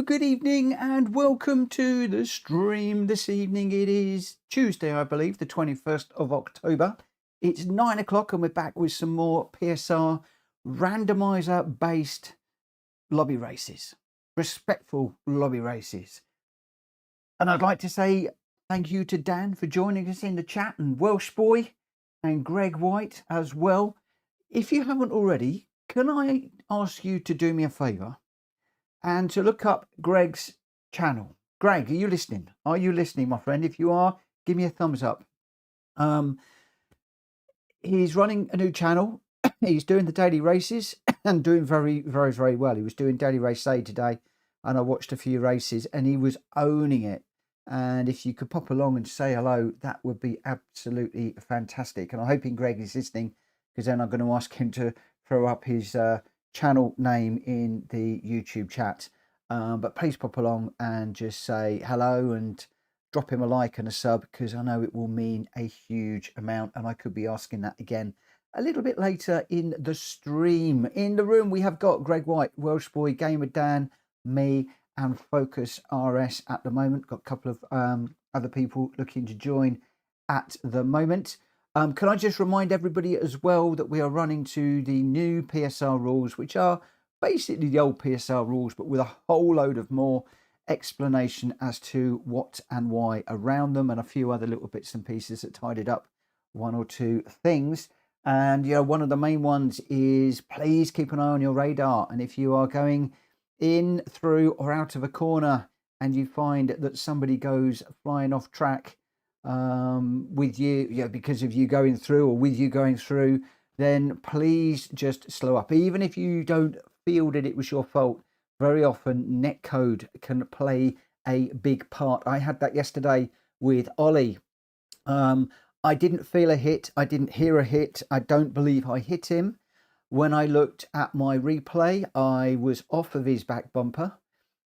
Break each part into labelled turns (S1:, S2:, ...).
S1: good evening and welcome to the stream this evening. It is Tuesday, I believe, the 21st of October. It's 9 o'clock and we're back with some more PSR Randomiser based lobby races, respectful lobby races. And I'd like to say thank you to Dan for joining us in the chat, and Welsh Boy and Greg White as well. If you haven't already, can I ask you to do me a favour and to look up Greg's channel? Greg, are you listening? Are you listening, my friend? If you are, give me a thumbs up. He's running a new channel. He's doing the daily races and doing very well. He was doing Daily Race Day today, and I watched a few races and he was owning it. And if you could pop along and say hello, that would be absolutely fantastic. And I'm hoping Greg is listening, because then I'm going to ask him to throw up his channel name in the YouTube chat. But please pop along and just say hello and drop him a like and a sub, because I know it will mean a huge amount, and I could be asking that again a little bit later in the stream. In the room we have got Greg White, Welsh Boy, Gamer Dan, me and Focus RS at the moment. Got a couple of other people looking to join at the moment. Can I just remind everybody as well that we are running to the new PSR rules, which are basically the old PSR rules, but with a whole load of more explanation as to what and why around them, and a few other little bits and pieces that tidied up one or two things. And one of the main ones is please keep an eye on your radar. And if you are going in, through or out of a corner and you find that somebody goes flying off track with you, because of you going through or with you going through, then please just slow up. Even if you don't feel that it was your fault, very often netcode can play a big part. I had that yesterday with Ollie. I didn't feel a hit. I didn't hear a hit. I don't believe I hit him. When I looked at my replay, I was off of his back bumper,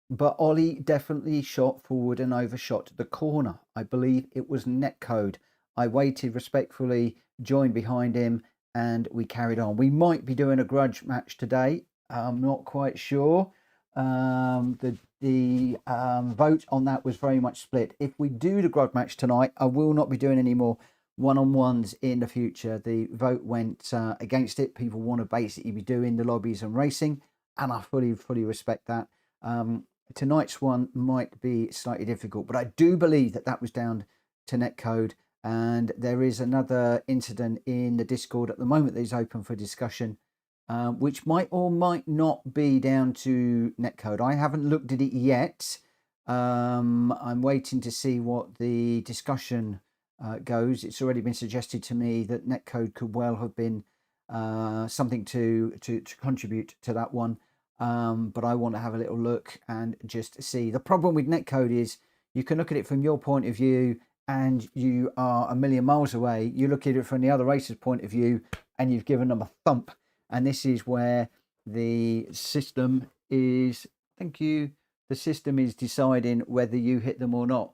S1: but Ollie definitely shot forward and overshot the corner. I believe it was netcode. I waited respectfully, joined behind him, and we carried on. We might be doing a grudge match today. I'm not quite sure. The vote on that was very much split. If we do the grudge match tonight, I will not be doing any more one-on-ones in the future. The vote went against it. People want to basically be doing the lobbies and racing, and I fully respect that. Tonight's one might be slightly difficult, but I do believe that was down to netcode. And there is another incident in the Discord at the moment that is open for discussion, which might or might not be down to netcode. I haven't looked at it yet. I'm waiting to see what the discussion goes. It's already been suggested to me that netcode could well have been something to contribute to that one. But I want to have a little look and just see. The problem with netcode is you can look at it from your point of view and you are a million miles away. You look at it from the other racer's point of view and you've given them a thump. And this is where the system is, thank you, the system is deciding whether you hit them or not.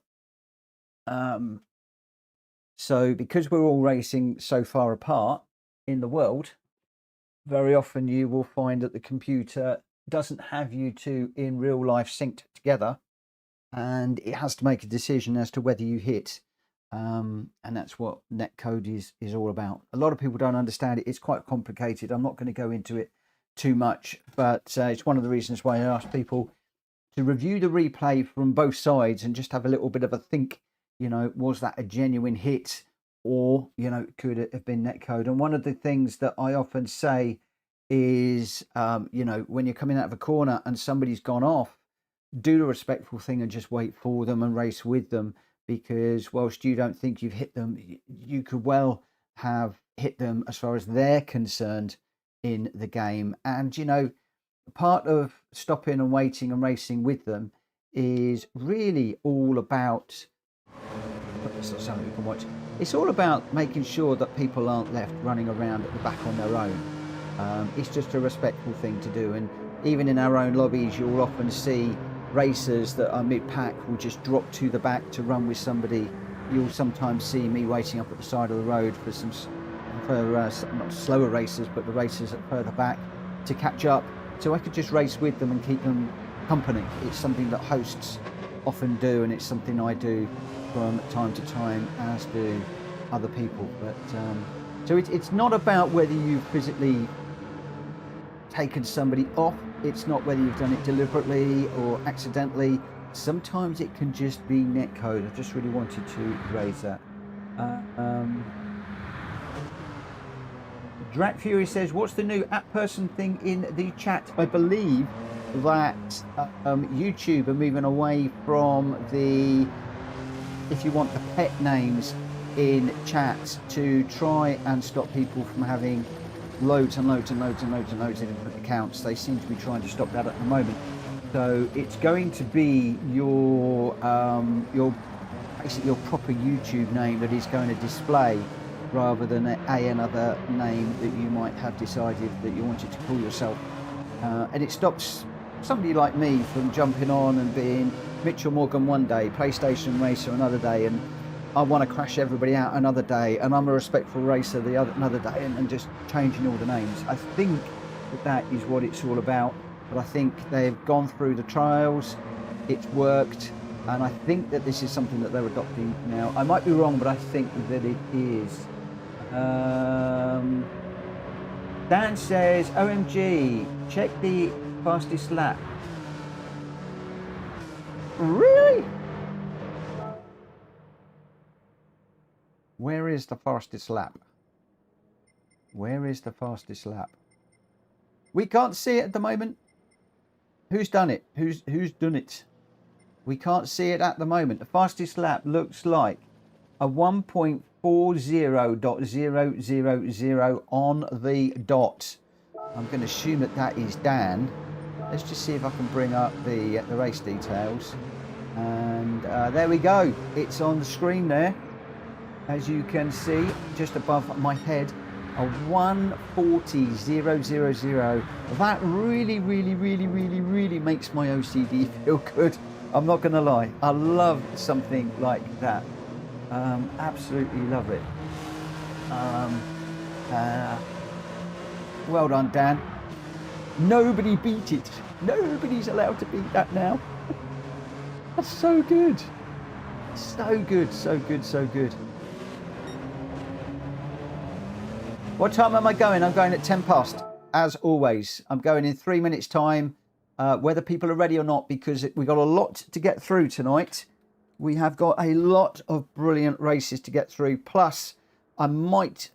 S1: So because we're all racing so far apart in the world, very often you will find that the computer doesn't have you two in real life synced together, and it has to make a decision as to whether you hit. And that's what netcode is all about. A lot of people don't understand it. It's quite complicated. I'm not going to go into it too much, but it's one of the reasons why I ask people to review the replay from both sides and just have a little bit of a think. Was that a genuine hit, or could it have been netcode? And one of the things that I often say is when you're coming out of a corner and somebody's gone off, do the respectful thing and just wait for them and race with them, because whilst you don't think you've hit them, you could well have hit them as far as they're concerned in the game. And part of stopping and waiting and racing with them is really all about, something you can watch, it's all about making sure that people aren't left running around at the back on their own. It's just a respectful thing to do. And even in our own lobbies, you'll often see racers that are mid-pack will just drop to the back to run with somebody. You'll sometimes see me waiting up at the side of the road for not slower racers, but the racers at further back to catch up, so I could just race with them and keep them company. It's something that hosts often do, and it's something I do from time to time, as do other people. But so it's not about whether you've physically taken somebody off. It's not whether you've done it deliberately or accidentally. Sometimes it can just be netcode. I just really wanted to raise that. Drat Fury says, what's the new app person thing in the chat? I believe that YouTube are moving away from the, if you want the pet names in chats, to try and stop people from having loads and loads and loads and loads and loads of different accounts. They seem to be trying to stop that at the moment. So it's going to be your basically your proper YouTube name that is going to display, rather than another name that you might have decided that you wanted to call yourself. And it stops somebody like me from jumping on and being Mitchell Morgan one day, PlayStation Racer another day, and I want to crash everybody out another day, and I'm a Respectful Racer another day, and just changing all the names. I think that is what it's all about. But I think they've gone through the trials, it's worked, and I think that this is something that they're adopting now. I might be wrong, but I think that it is. Dan says, OMG, check the fastest lap. Really? Where is the fastest lap? Where is the fastest lap? We can't see it at the moment. Who's done it? Who's done it? We can't see it at the moment. The fastest lap looks like a 1.40.000 on the dot. I'm going to assume that that is Dan. Let's just see if I can bring up the race details. And there we go. It's on the screen there. As you can see, just above my head, a 1.40.000. That really, really, really, really, really makes my OCD feel good. I'm not going to lie. I love something like that. Absolutely love it. Well done, Dan. Nobody beat it. Nobody's allowed to beat that now. That's so good. So good, so good, so good. What time am I going? I'm going at 10 past, as always. I'm going in 3 minutes' time, whether people are ready or not, because we've got a lot to get through tonight. We have got a lot of brilliant races to get through. Plus, I might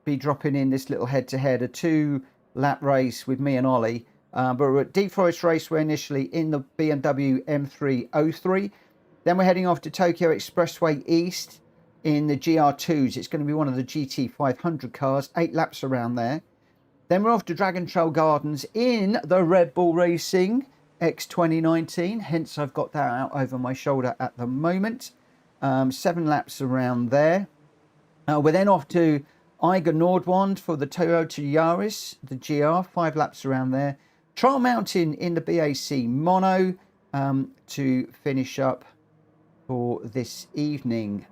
S1: be dropping in this little head-to-head, a 2-lap race with me and Ollie. But we're at Deep Forest Raceway initially in the BMW M303. Then we're heading off to Tokyo Expressway East in the GR2s. It's going to be one of the GT500 cars, 8 laps around there. Then we're off to Dragon Trail Gardens in the Red Bull Racing X 2019. Hence, I've got that out over my shoulder at the moment. 7 laps around there. We're then off to Eiger Nordwand for the Toyota Yaris, the GR, 5 laps around there. Trial Mountain in the BAC Mono to finish up for this evening.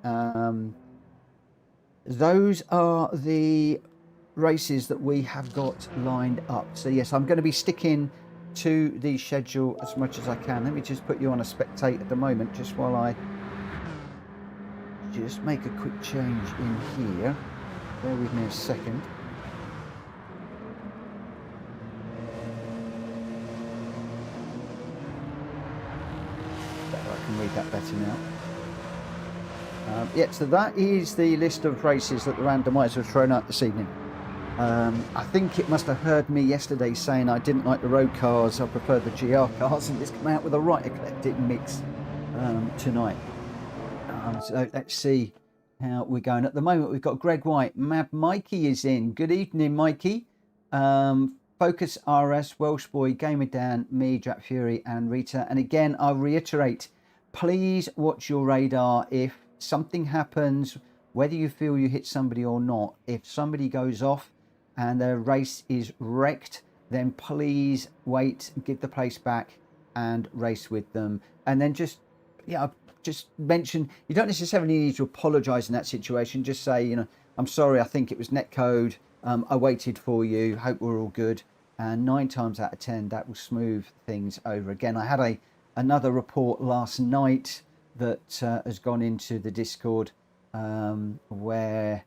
S1: Those are the races that we have got lined up. So yes, I'm going to be sticking to the schedule as much as I can. Let me just put you on a spectate at the moment, just while I just make a quick change in here. Bear with me a second. I can read that better now. Yeah, so that is the list of races that the randomizer has thrown out this evening. I think it must have heard me yesterday saying I didn't like the road cars, I prefer the GR cars, and it's come out with a right eclectic mix tonight. So let's see how we're going. At the moment, we've got Greg White. Mab Mikey is in. Good evening, Mikey. Focus RS, Welsh Boy, Gamer Dan, me, Jack Fury, and Rita. And again, I'll reiterate, please watch your radar. If something happens, whether you feel you hit somebody or not, if somebody goes off and their race is wrecked, then please wait, give the place back and race with them. And then just mention, you don't necessarily need to apologize in that situation. Just say, I'm sorry, I think it was netcode. I waited for you. Hope we're all good. and 9 times out of 10 that will smooth things over. Again, I had another report last night that has gone into the Discord where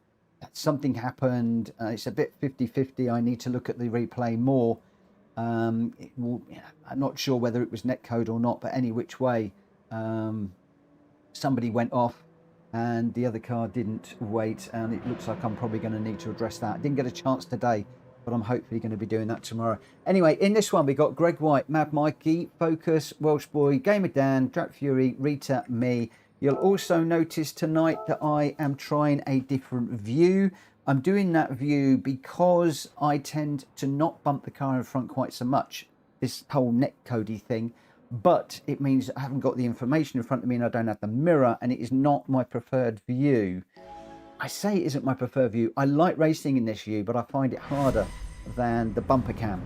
S1: something happened. It's a bit 50-50. I need to look at the replay more. I'm not sure whether it was netcode or not, but any which way, somebody went off and the other car didn't wait, and it looks like I'm probably going to need to address that. I didn't get a chance today, but I'm hopefully going to be doing that tomorrow. Anyway, in this one we got Greg White, Mad Mikey, Focus, Welsh Boy, Gamer Dan, Drat Fury, Rita, me. You'll also notice tonight that I am trying a different view. I'm doing that view because I tend to not bump the car in front quite so much, this whole netcodey thing, but it means I haven't got the information in front of me and I don't have the mirror, and it is not my preferred view. I say it isn't my preferred view. I like racing in this view, but I find it harder than the bumper cam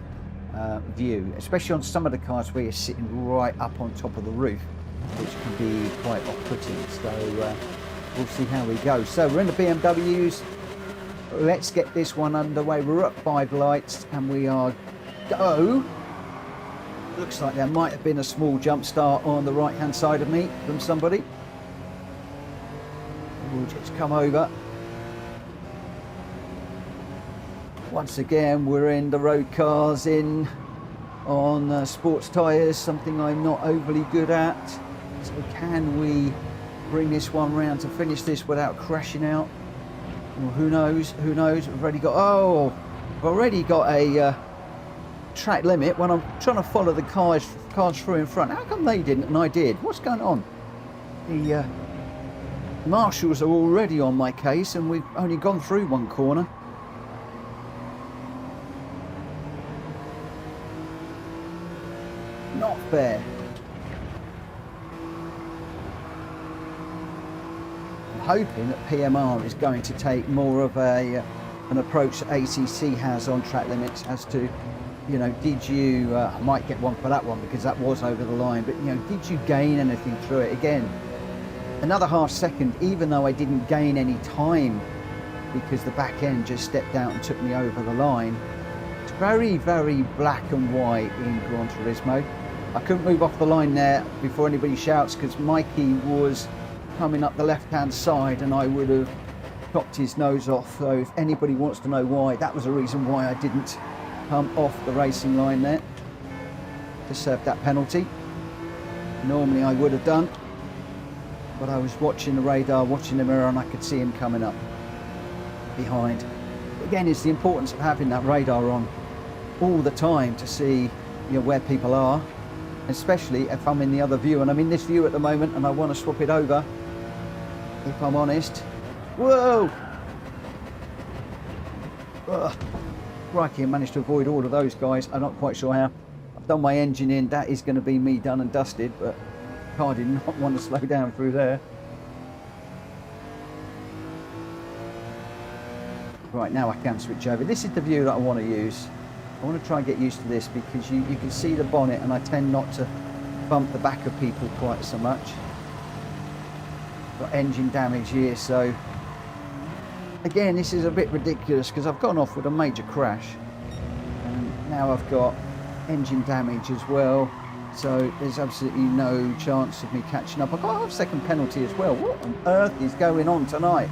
S1: view, especially on some of the cars where you're sitting right up on top of the roof, which can be quite off-putting. So we'll see how we go. So we're in the BMWs. Let's get this one underway. We're at 5 lights and we are go. Looks like there might have been a small jump start on the right hand side of me from somebody. We'll just come over. Once again, we're in the road cars in on sports tyres, something I'm not overly good at. So can we bring this one round to finish this without crashing out? Well, who knows? Who knows? We've already got, I've already got a track limit when I'm trying to follow the cars through in front. How come they didn't and I did? What's going on? The marshals are already on my case and we've only gone through one corner. Not fair. I'm hoping that PMR is going to take more of an approach that ACC has on track limits as to, you know, did you, I might get one for that one because that was over the line, but, you know, did you gain anything through it? Again, another half second, even though I didn't gain any time because the back end just stepped out and took me over the line. It's very, very black and white in Gran Turismo. I couldn't move off the line there before anybody shouts because Mikey was coming up the left-hand side and I would have chopped his nose off. So if anybody wants to know why, that was the reason why I didn't come off the racing line there to serve that penalty. Normally I would have done, but I was watching the radar, watching the mirror, and I could see him coming up behind. Again, it's the importance of having that radar on all the time to see, you know, where people are, especially if I'm in the other view, and I'm in this view at the moment and I want to swap it over, if I'm honest. Whoa! Ugh. Crikey, I managed to avoid all of those guys. I'm not quite sure how. I've done my engine in, that is going to be me done and dusted, but the car did not want to slow down through there. Right, now I can switch over. This is the view that I want to use. I want to try and get used to this because you can see the bonnet and I tend not to bump the back of people quite so much. Got engine damage here, so again, this is a bit ridiculous because I've gone off with a major crash and now I've got engine damage as well, so there's absolutely no chance of me catching up. I've got a half-second penalty as well. What on earth is going on tonight?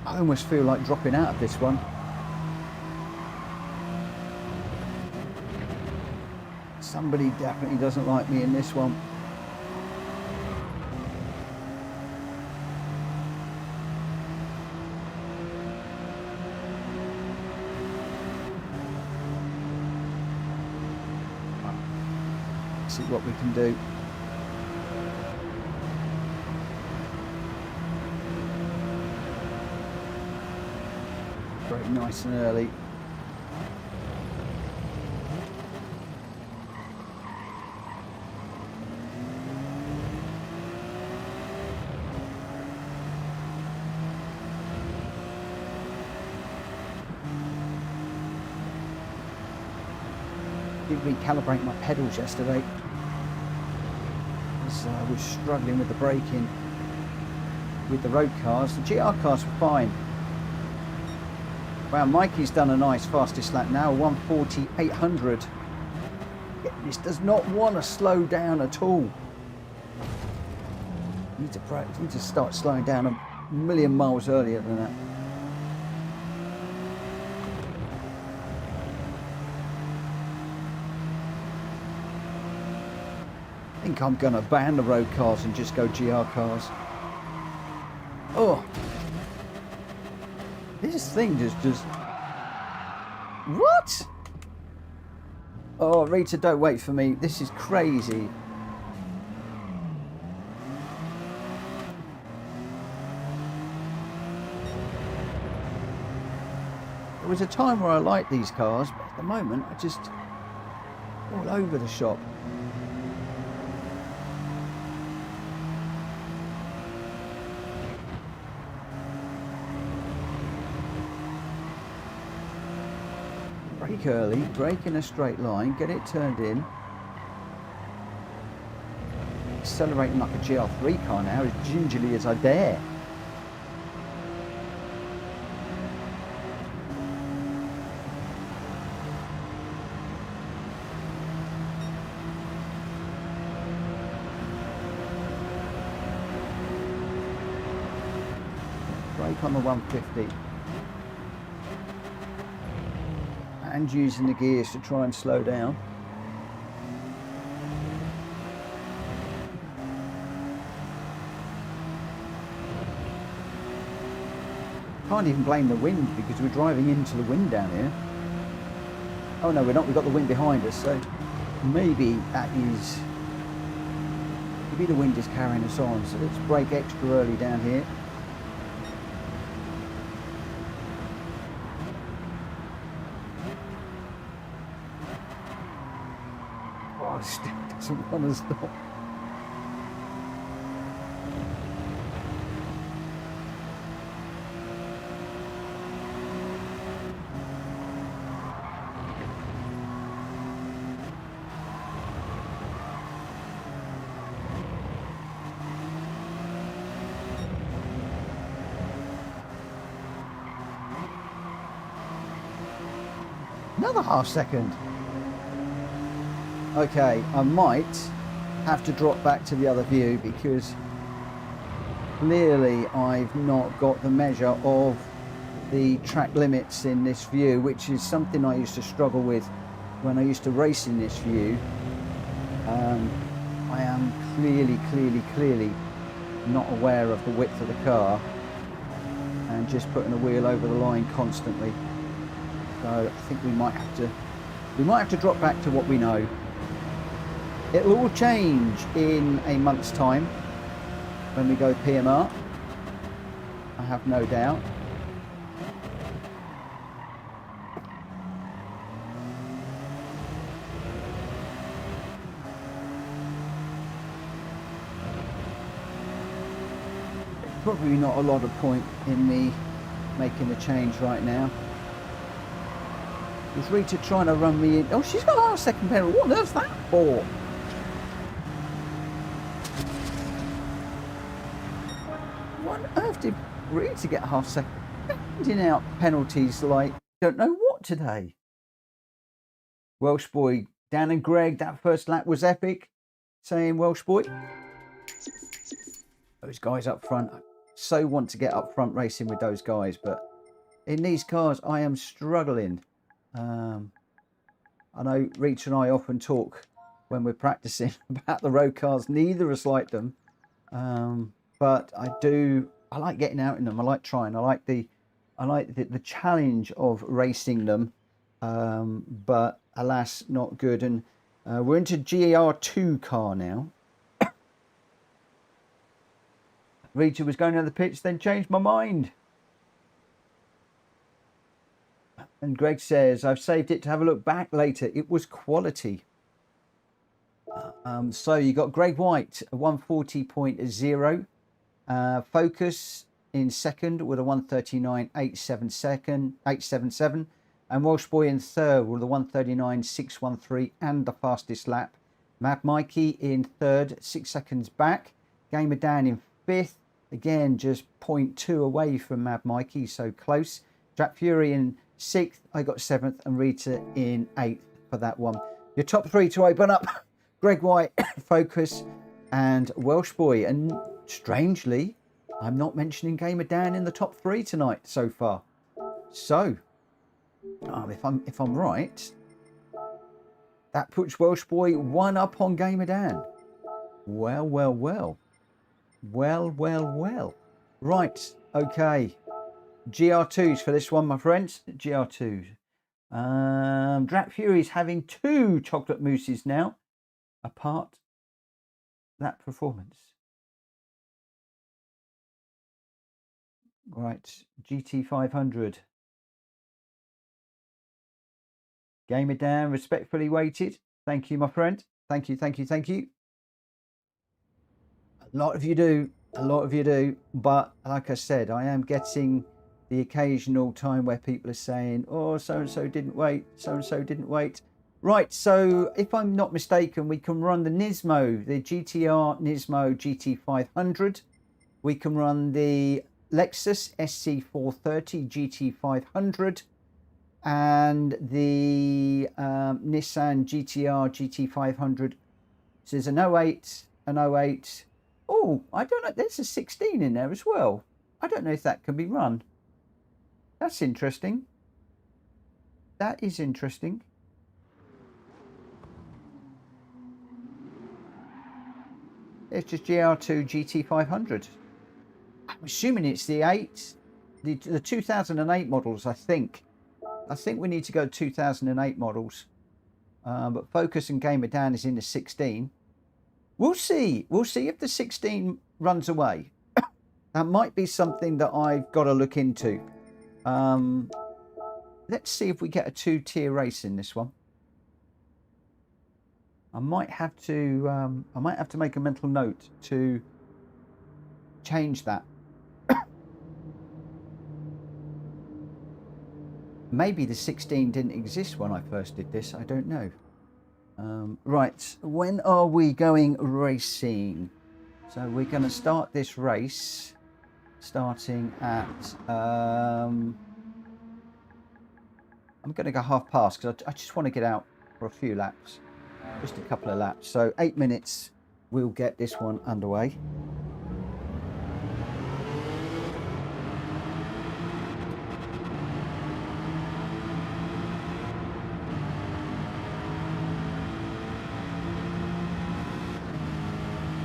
S1: I almost feel like dropping out of this one. Somebody definitely doesn't like me in this one. See what we can do. Very nice and early. Did recalibrate my pedals yesterday. I was struggling with the braking with the road cars. The GR cars were fine. Wow, Mikey's done a nice fastest lap now, 1:40.800. This does not want to slow down at all. Need to start slowing down a million miles earlier than that. I think I'm going to ban the road cars and just go GR cars. Oh, this thing just what? Oh, Rita, don't wait for me. This is crazy. There was a time where I liked these cars, but at the moment I just all over the shop. Brake early, brake in a straight line, get it turned in. Accelerating like a GR3 car now, as gingerly as I dare. Brake on the 150. And using the gears to try and slow down. Can't even blame the wind because we're driving into the wind down here. Oh no, we're not, we've got the wind behind us, so maybe that is, maybe the wind is carrying us on. So let's brake extra early down here. Still doesn't want to stop. Another half second. Okay, I might have to drop back to the other view because clearly I've not got the measure of the track limits in this view, which is something I used to struggle with when I used to race in this view. I am clearly not aware of the width of the car and just putting a wheel over the line constantly. So I think we might have to drop back to what we know. It'll all change in a month's time when we go PMR, I have no doubt. Probably not a lot of point in me making a change right now. Was Rita trying to run me in? Oh, she's got half second penalty. What on earth's that for? What on earth did Rita get half second? Handing out penalties like don't know what today. Welsh boy, Dan and Greg, that first lap was epic. Saying Welsh boy. Those guys up front. I so want to get up front racing with those guys, but in these cars I am struggling. I know Rita and I often talk when we're practicing about the road cars. Neither of us like them, but I like getting out in them. I like trying. I like the challenge of racing them, but alas, not good. And we're into GR2 car now. Rita was going down the pitch, then changed my mind. And Greg says, I've saved it to have a look back later. It was quality. So you got Greg White, a 140.0. Focus in second with a 139.877. And Welsh Boy in third with a 139.613 and the fastest lap. Mad Mikey in third, 6 seconds back. Gamer Dan in fifth. Again, just 0.2 away from Mad Mikey, so close. Jack Fury in 6th. I got 7th, and Rita in 8th for that one. Your top 3 to open up: Greg White, Focus, and Welsh Boy. And strangely, I'm not mentioning Gamer Dan in the top 3 tonight so far. So, if I'm right, that puts Welsh Boy 1 up on Gamer Dan. Well. Right, okay. GR2s for this one, my friends. GR2s. Drat Fury's having 2 chocolate mousses now. Apart that performance. Right, GT500. Gamer Dan, respectfully waited. Thank you, my friend. Thank you. A lot of you do. But like I said, I am getting the occasional time where people are saying, oh, so-and-so didn't wait. Right, so if I'm not mistaken, we can run the Nismo, the GTR Nismo GT500. We can run the Lexus SC430 GT500 and the Nissan GTR GT500. So there's an 08, an 08. Oh, I don't know. There's a 16 in there as well. I don't know if that can be run. That's interesting. That is interesting. It's just GR2 GT500. I'm assuming it's the 8, the 2008 models, I think. I think we need to go 2008 models. But Focus and Gamer Dan is in the 16. We'll see. We'll see if the 16 runs away. That might be something that I've got to look into. Let's see if we get a 2-tier race in this one. I might have to make a mental note to change that. Maybe the 16 didn't exist when I first did this. I don't know. Right, when are we going racing? So we're going to start this race starting at I'm going to go half past because I just want to get out for a few laps, just a couple of laps. So 8 minutes, we'll get this one underway.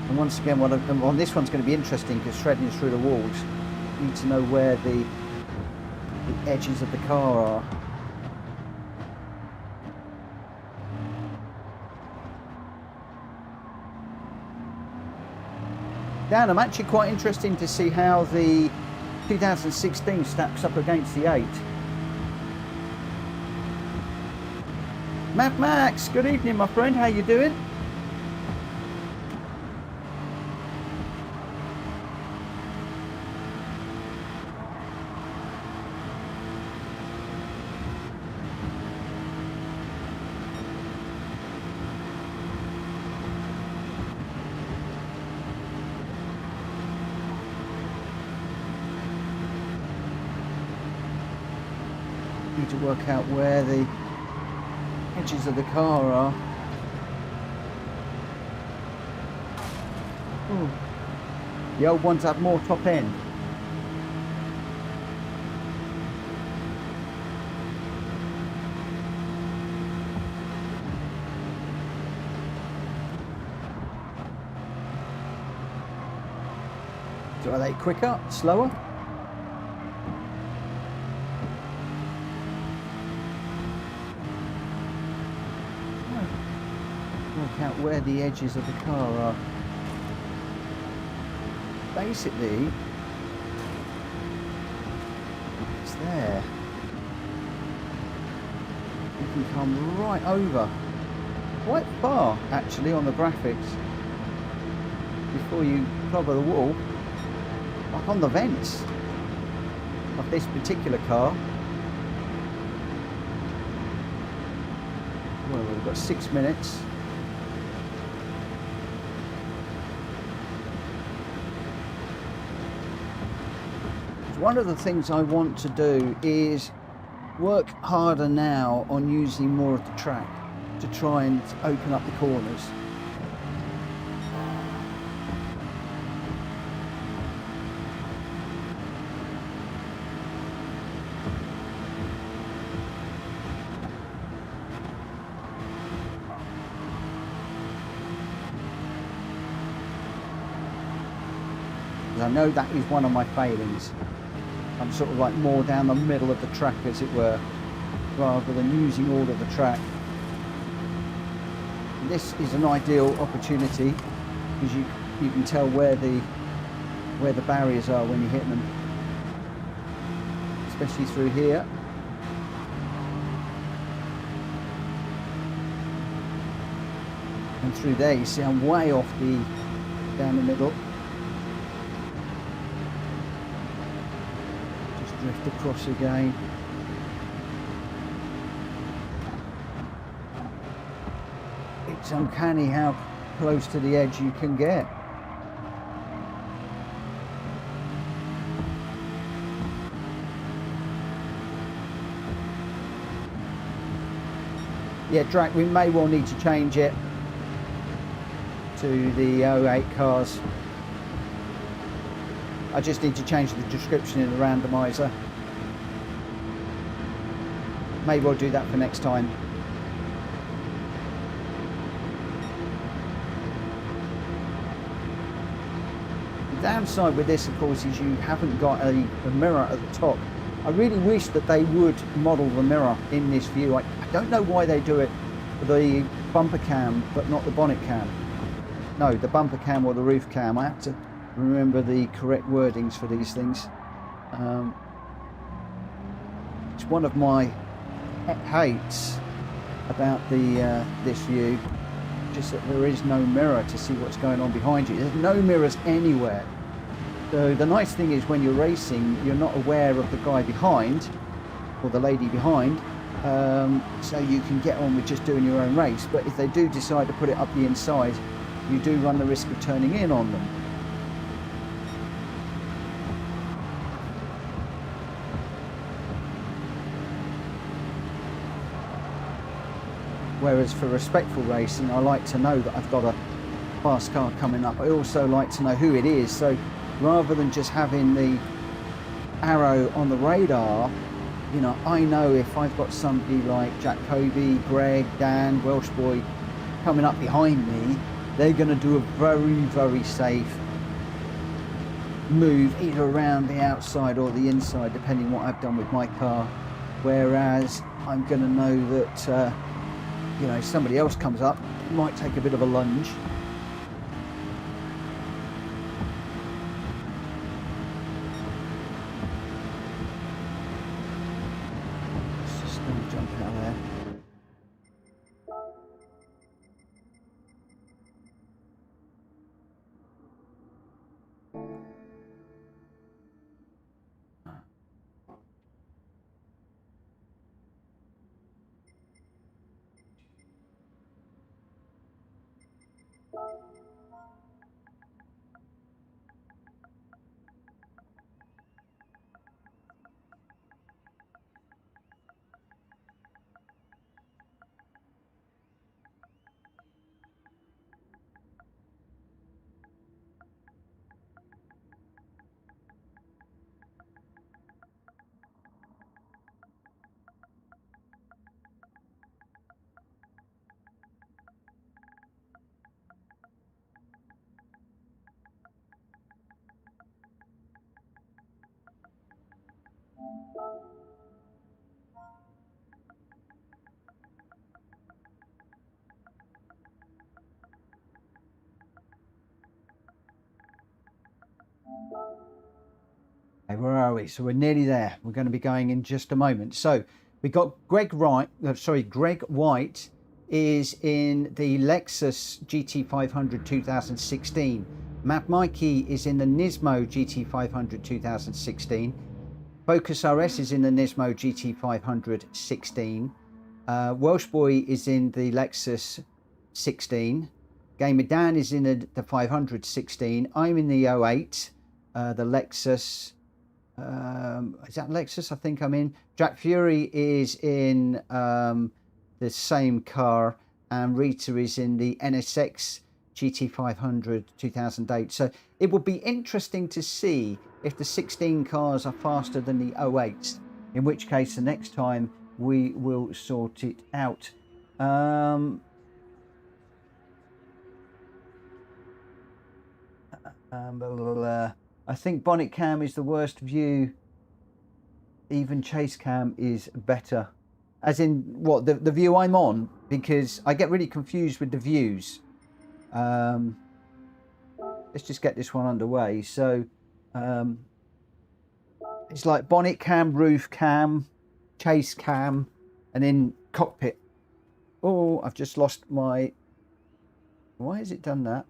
S1: And once again, on this one's going to be interesting because shredding through the walls, you need to know where the edges of the car are. Dan, I'm actually quite interested to see how the 2016 stacks up against the 8. Mad Max, good evening, my friend. How you doing? Need to work out where the edges of the car are. Ooh. The old ones have more top end. So are they quicker, slower? Work out where the edges of the car are. Basically, it's there. You can come right over, quite far actually on the graphics, before you clobber the wall, like on the vents of this particular car. Well, we've got 6 minutes. One of the things I want to do is work harder now on using more of the track to try and open up the corners. I know that is one of my failings. I'm sort of like more down the middle of the track, as it were, rather than using all of the track. And this is an ideal opportunity because you can tell where the barriers are when you hit them, especially through here. And through there, you see I'm way off down the middle. Drift across again. It's uncanny how close to the edge you can get. Yeah, Drac, we may well need to change it to the 08 cars. I just need to change the description in the randomiser. Maybe I'll do that for next time. The downside with this, of course, is you haven't got a mirror at the top. I really wish that they would model the mirror in this view. I don't know why they do it for the bumper cam, but not the bonnet cam. No, the bumper cam or the roof cam. I have to remember the correct wordings for these things. It's one of my hates about this view, just that there is no mirror to see what's going on behind you. There's no mirrors anywhere. So the nice thing is when you're racing, you're not aware of the guy behind or the lady behind, so you can get on with just doing your own race. But if they do decide to put it up the inside, you do run the risk of turning in on them. Whereas for respectful racing, I like to know that I've got a fast car coming up. I also like to know who it is. So rather than just having the arrow on the radar, you know, I know if I've got somebody like Jack Covey, Greg, Dan, Welsh Boy coming up behind me, they're going to do a very, very safe move either around the outside or the inside, depending what I've done with my car. Whereas I'm going to know that you know, somebody else comes up, might take a bit of a lunge. Let's just jump out there. Okay, where are we? So we're nearly there. We're going to be going in just a moment. So we got Greg White is in the Lexus GT500 2016. Matt Mikey is in the Nismo GT500 2016. Focus RS is in the Nismo GT500 16. Welsh Boy is in the Lexus 16. Gamer Dan is in the 500 16. I'm in the 08, the Lexus Is that Lexus? I think I'm in. Jack Fury is in the same car, and Rita is in the NSX GT500 2008. So it will be interesting to see if the 16 cars are faster than the 08s, in which case the next time we will sort it out. I think bonnet cam is the worst view. Even chase cam is better. As in what, the view I'm on? Because I get really confused with the views. Let's just get this one underway. So it's like bonnet cam, roof cam, chase cam, and then cockpit. Oh, I've just lost my... Why has it done that?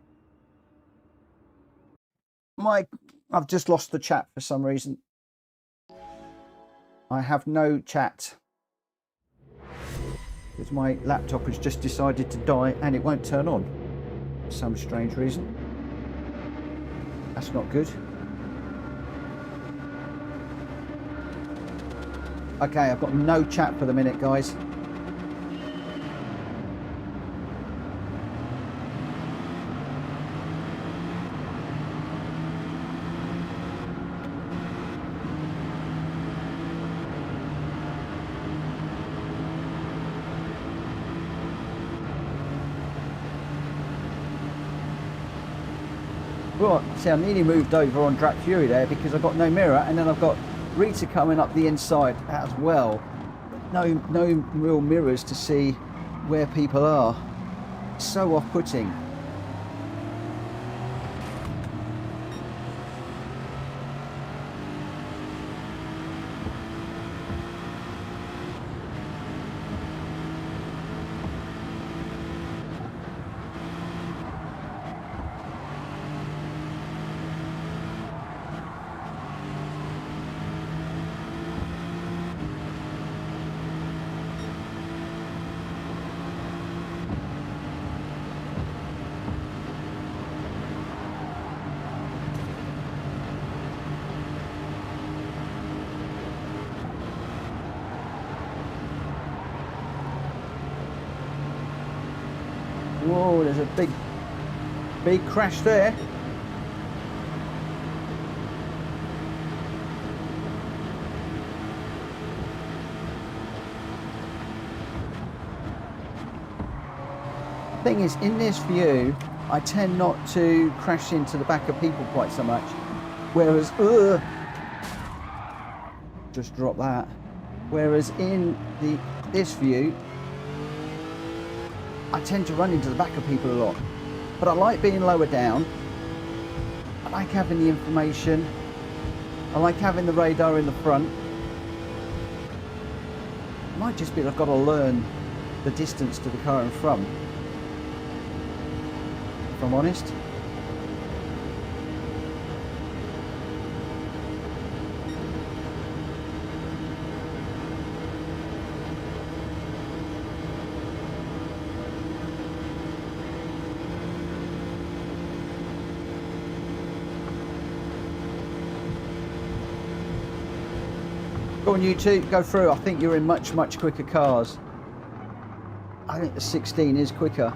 S1: I've just lost the chat for some reason. I have no chat because my laptop has just decided to die and it won't turn on for some strange reason. That's not good. Okay, I've got no chat for the minute, guys. Right, see, I nearly moved over on Drac Fury there because I've got no mirror, and then I've got Rita coming up the inside as well. No real mirrors to see where people are. So off-putting. Whoa, there's a big crash there. Thing is, in this view, I tend not to crash into the back of people quite so much. Whereas, just drop that. Whereas in this view, I tend to run into the back of people a lot. But I like being lower down. I like having the information. I like having the radar in the front. It might just be I've got to learn the distance to the car in front, if I'm honest. Go on YouTube, go through. I think you're in much quicker cars. I think the 16 is quicker.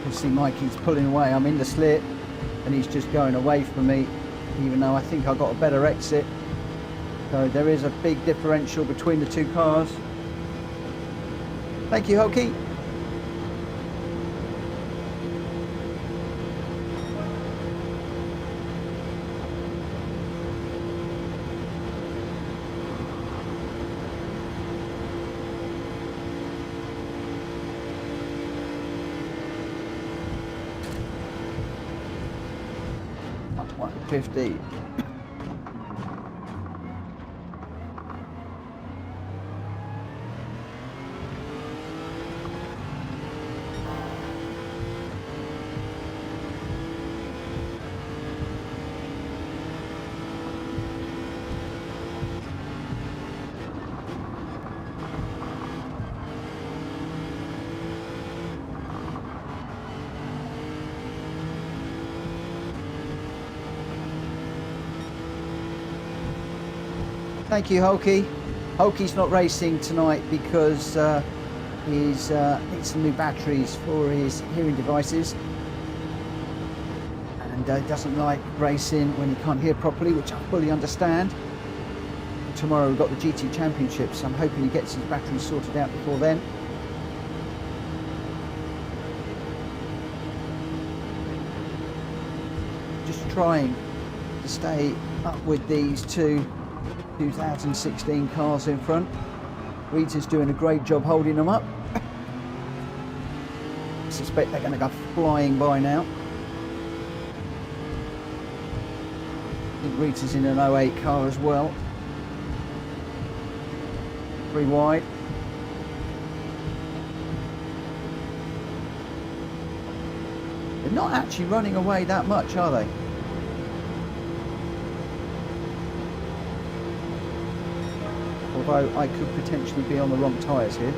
S1: can see Mikey's pulling away. I'm in the slip and he's just going away from me, even though I think I got a better exit. So there is a big differential between the two cars. Thank you, Hulky. $150. Thank you, Hulky. Hulky's not racing tonight because he's needs some new batteries for his hearing devices, and doesn't like racing when he can't hear properly, which I fully understand. And tomorrow we've got the GT Championships, so I'm hoping he gets his batteries sorted out before then. Just trying to stay up with these two 2016 cars in front. Rita's doing a great job holding them up. I suspect they're going to go flying by now. I think Rita's in an 08 car as well. 3 wide. They're not actually running away that much, are they? Although I could potentially be on the wrong tyres here.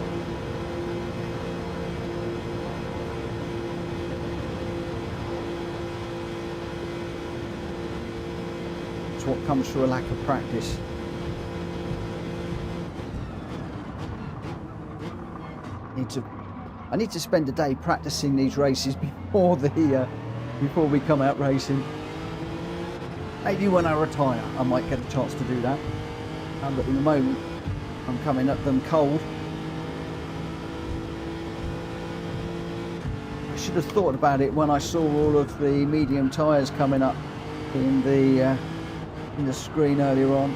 S1: It's what comes through a lack of practice. I need to spend a day practicing these races before we come out racing. Maybe when I retire I might get a chance to do that. But in the moment I'm coming at them cold. I should have thought about it when I saw all of the medium tyres coming up in the screen earlier on.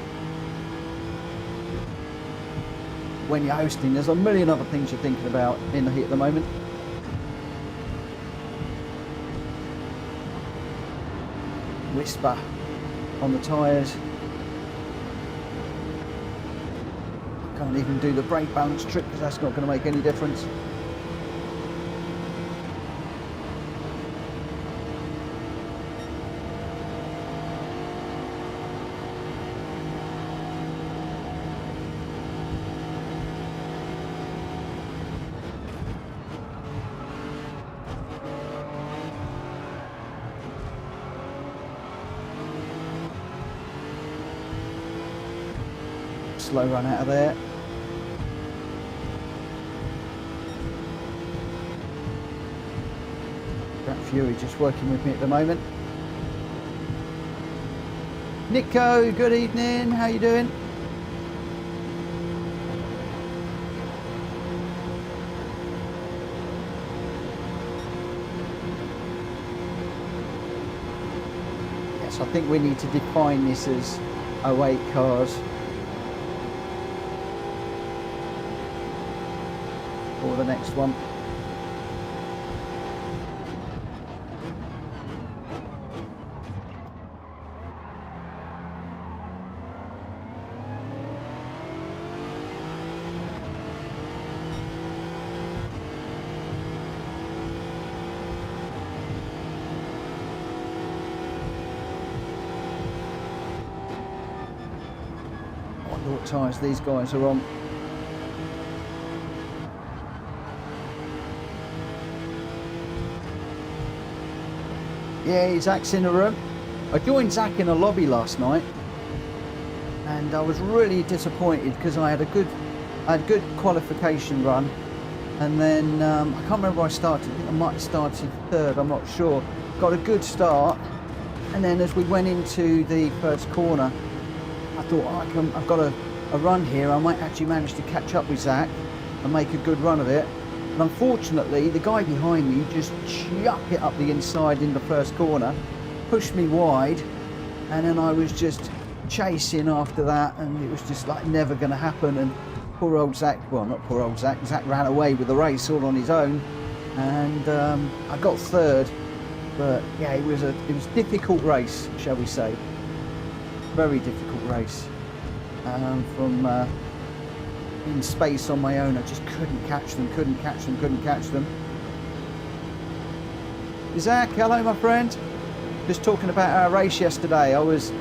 S1: When you're hosting, there's a million other things you're thinking about in the heat at the moment. Whisper on the tyres. Can't even do the brake balance trick because that's not going to make any difference. Slow run out of there. Fury just working with me at the moment. Nico, good evening. How you doing? Yes, I think we need to define this as 08 cars for the next one. What tyres these guys are on. Yeah, Zach's in the room. I joined Zach in a lobby last night and I was really disappointed because I had a good qualification run And then I can't remember where I started. I think I might have started third, I'm not sure. Got a good start, and then as we went into the first corner, I thought, oh, I've got a run here. I might actually manage to catch up with Zach and make a good run of it. And unfortunately, the guy behind me just chucked it up the inside in the first corner, pushed me wide, and then I was just chasing after that, and it was just like never going to happen. And poor old Zach, well, not poor old Zach, Zach ran away with the race all on his own, and I got third. But yeah, it was a difficult race, shall we say. Very difficult race. From in space on my own, I just couldn't catch them. Zach, hello my friend. Just talking about our race yesterday. I was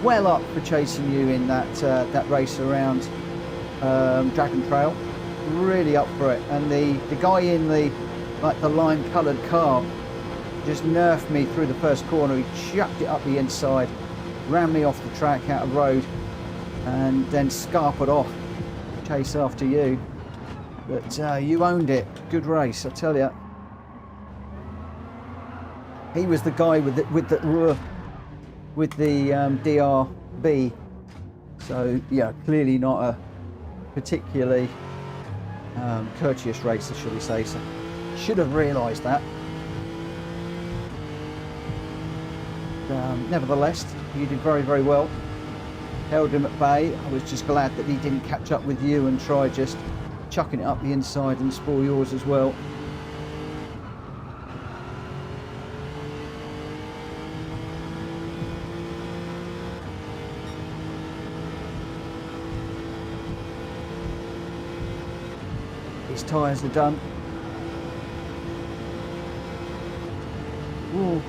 S1: well up for chasing you in that race around Dragon Trail. Really up for it. And the guy in the lime coloured car just nerfed me through the first corner. He chucked it up the inside, ran me off the track out of road, and then scarpered off, chase after you. But you owned it. Good race, I tell you. He was the guy with the DRB. So yeah, clearly not a particularly courteous racer, shall we say. So should have realised that. Nevertheless, you did very, very well. Held him at bay. I was just glad that he didn't catch up with you and try just chucking it up the inside and spoil yours as well. His tyres are done. Ooh.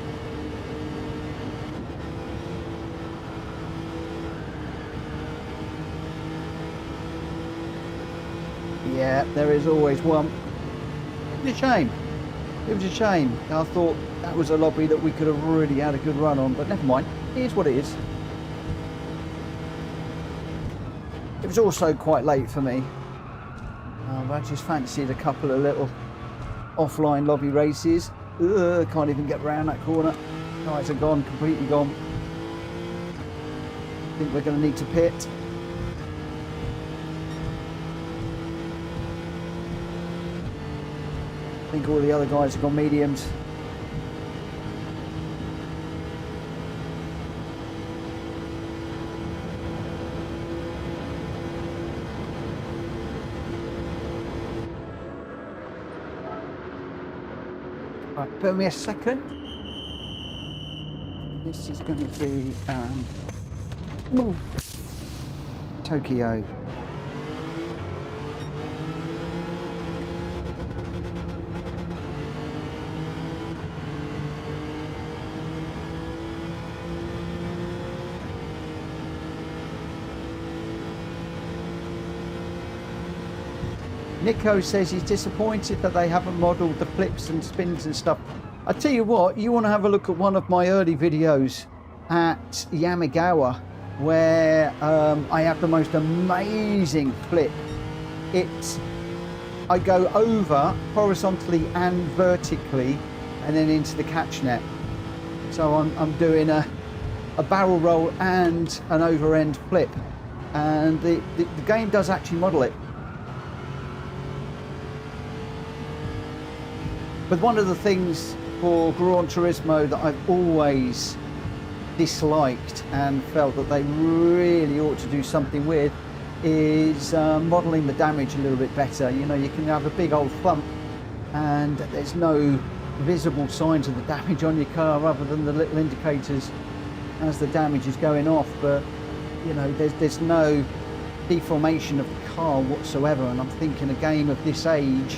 S1: Yeah, there is always one. It was a shame. It was a shame. I thought that was a lobby that we could have really had a good run on, but never mind. It is what it is. It was also quite late for me. I just fancied a couple of little offline lobby races. Can't even get around that corner. Tyres are gone, completely gone. I think we're going to need to pit. I think all the other guys have gone mediums. Right, bear me a second. This is going to be Tokyo. Nico says he's disappointed that they haven't modelled the flips and spins and stuff. I tell you what, you want to have a look at one of my early videos at Yamigawa, where I have the most amazing flip. I go over horizontally and vertically, and then into the catch net. So I'm doing a barrel roll and an over end flip, and the game does actually model it. But one of the things for Gran Turismo that I've always disliked and felt that they really ought to do something with is modelling the damage a little bit better. You know, you can have a big old thump and there's no visible signs of the damage on your car other than the little indicators as the damage is going off. But, you know, there's no deformation of the car whatsoever, and I'm thinking a game of this age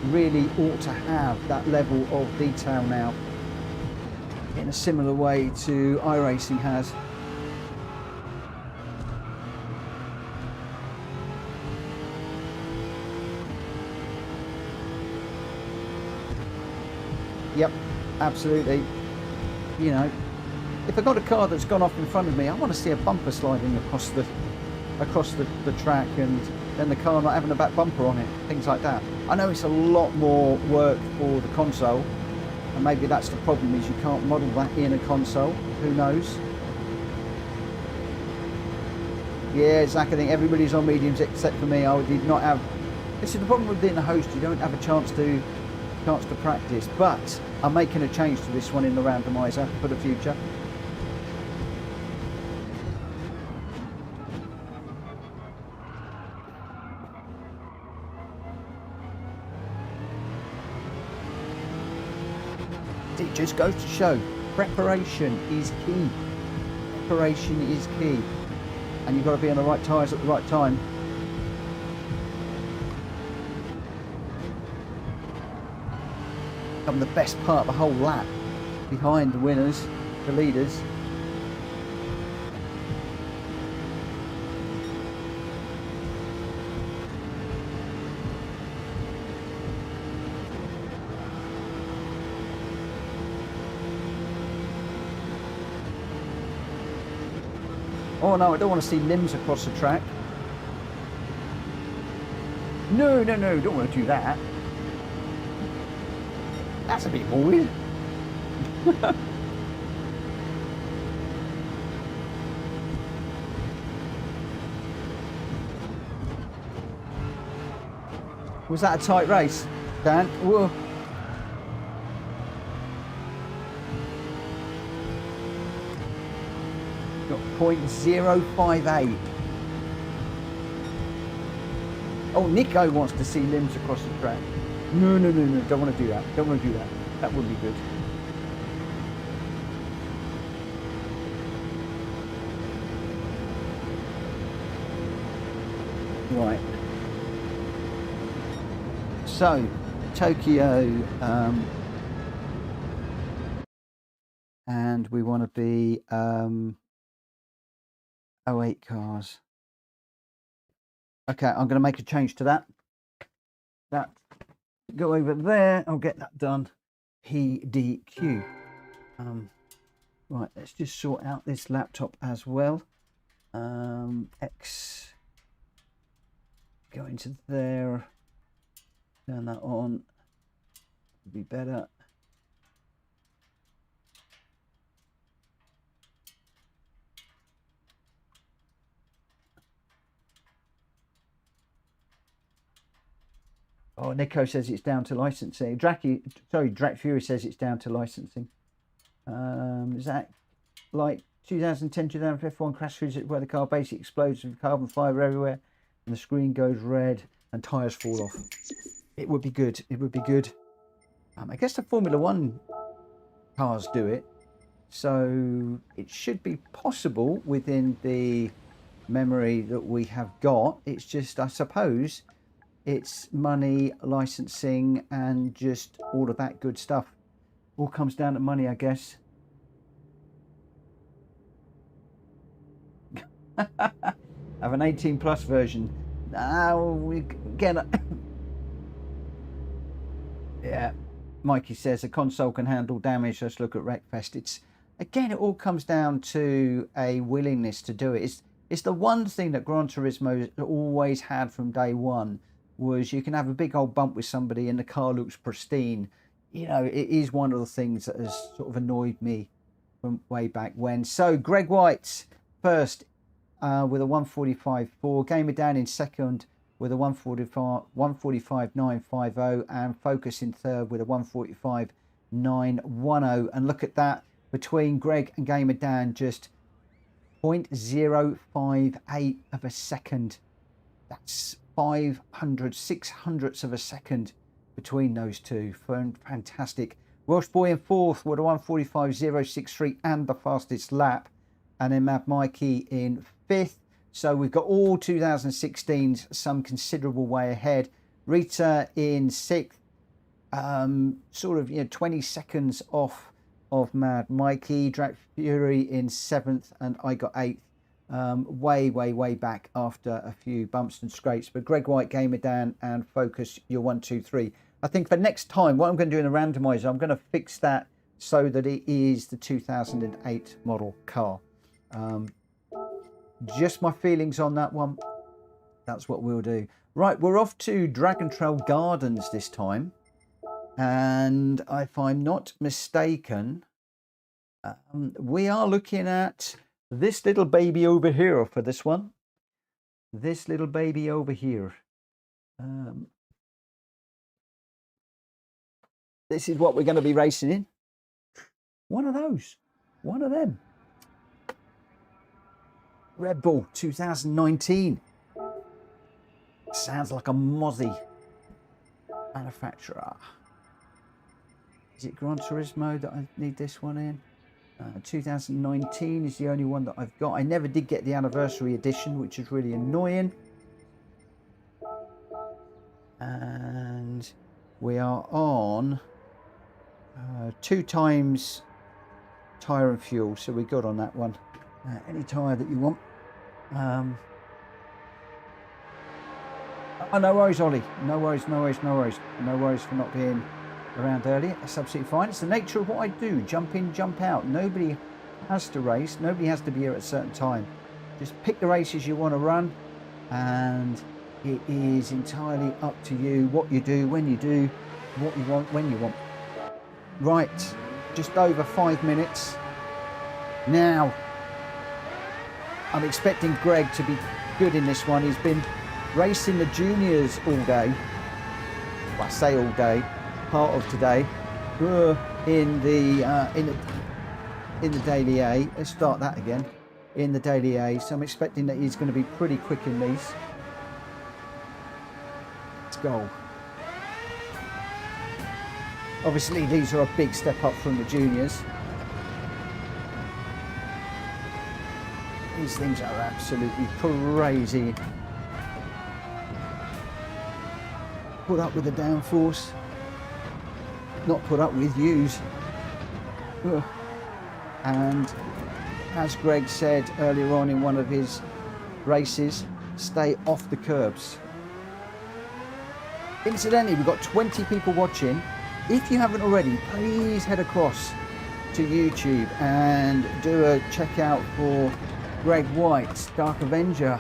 S1: really ought to have that level of detail now, in a similar way to iRacing has. Yep, absolutely. You know, if I've got a car that's gone off in front of me, I want to see a bumper sliding across the track, and then the car not having a back bumper on it, things like that. I know it's a lot more work for the console, and maybe that's the problem, is you can't model that in a console. Who knows? Yeah, Zach, I think everybody's on mediums except for me. I did not have... This is the problem with being a host. You don't have a chance to practice. But I'm making a change to this one in the randomizer for the future. It just goes to show preparation is key. Preparation is key. And you've got to be on the right tyres at the right time. Become the best part of the whole lap, behind the winners, the leaders. Oh no, I don't want to see limbs across the track. No, no, no, don't want to do that. That's a bit more weird. Was that a tight race, Dan? Whoa. Got 0.058. Oh, Nico wants to see limbs across the track. No, no, no, no, don't want to do that. Don't want to do that. That would be good. Right. So, Tokyo, and we want to be 08 cars. Okay, I'm going to make a change to that. Go over there. I'll get that done. PDQ. Right, let's just sort out this laptop as well. X. Go into there. Turn that on. Would be better. Oh, Nico says it's down to licensing. Drac Fury says it's down to licensing. Is that like 2010, 2001 crash visit where the car basically explodes with carbon fibre everywhere and the screen goes red and tyres fall off? It would be good. It would be good. I guess the Formula One cars do it. So it should be possible within the memory that we have got. It's just, I suppose, it's money, licensing, and just all of that good stuff. All comes down to money, I guess. Have an 18 plus version. Now we get it. Yeah, Mikey says the console can handle damage. Let's look at Wreckfest. It's again, it all comes down to a willingness to do it. It's the one thing that Gran Turismo always had from day one, was you can have a big old bump with somebody and the car looks pristine. You know, it is one of the things that has sort of annoyed me from way back when. So Greg White first with a 145.4, Gamer Dan in second with a 145.950, and Focus in third with a 145.910. And look at that, between Greg and Gamer Dan, just 0.058 of a second. That's 600ths of a second between those two. Fantastic. Welsh Boy in fourth with a 145.063 and the fastest lap, and then Mad Mikey in fifth. So we've got all 2016s some considerable way ahead. Rita in sixth, sort of 20 seconds off of Mad Mikey. Drac Fury in seventh, and I got eighth. Way back after a few bumps and scrapes. But Greg White, Gamer Dan, and Focus, your 1, 2, 3. I think for next time, what I'm going to do in the randomizer, I'm going to fix that so that it is the 2008 model car. Just my feelings on that one. That's what we'll do. Right, we're off to Dragon Trail Gardens this time. And if I'm not mistaken, we are looking at this little baby over here for this one. This little baby over here. This is what we're going to be racing in. One of those. One of them. Red Bull 2019. Sounds like a mozzie manufacturer. Is it Gran Turismo that I need this one in? 2019 is the only one that I've got. I never did get the anniversary edition, which is really annoying. And we are on 2 times tyre and fuel, so we're good on that one. Any tyre that you want. Oh, no worries, Ollie. No worries, no worries, no worries. No worries for not being around earlier. That's absolutely fine. It's the nature of what I do. Jump in, jump out. Nobody has to race. Nobody has to be here at a certain time. Just pick the races you want to run, and it is entirely up to you what you do, when you do, what you want, when you want. Right, just over 5 minutes. Now, I'm expecting Greg to be good in this one. He's been racing the juniors all day. Well, I say all day, part of today. In the Daily A. Let's start that again. In the Daily A. So I'm expecting that he's going to be pretty quick in these. Let's go. Obviously, these are a big step up from the juniors. These things are absolutely crazy. Put up with the downforce. Not put up with, use. And as Greg said earlier on in one of his races, stay off the curbs. Incidentally, we've got 20 people watching. If you haven't already, please head across to YouTube and do a check out for Greg White, Dark Avenger.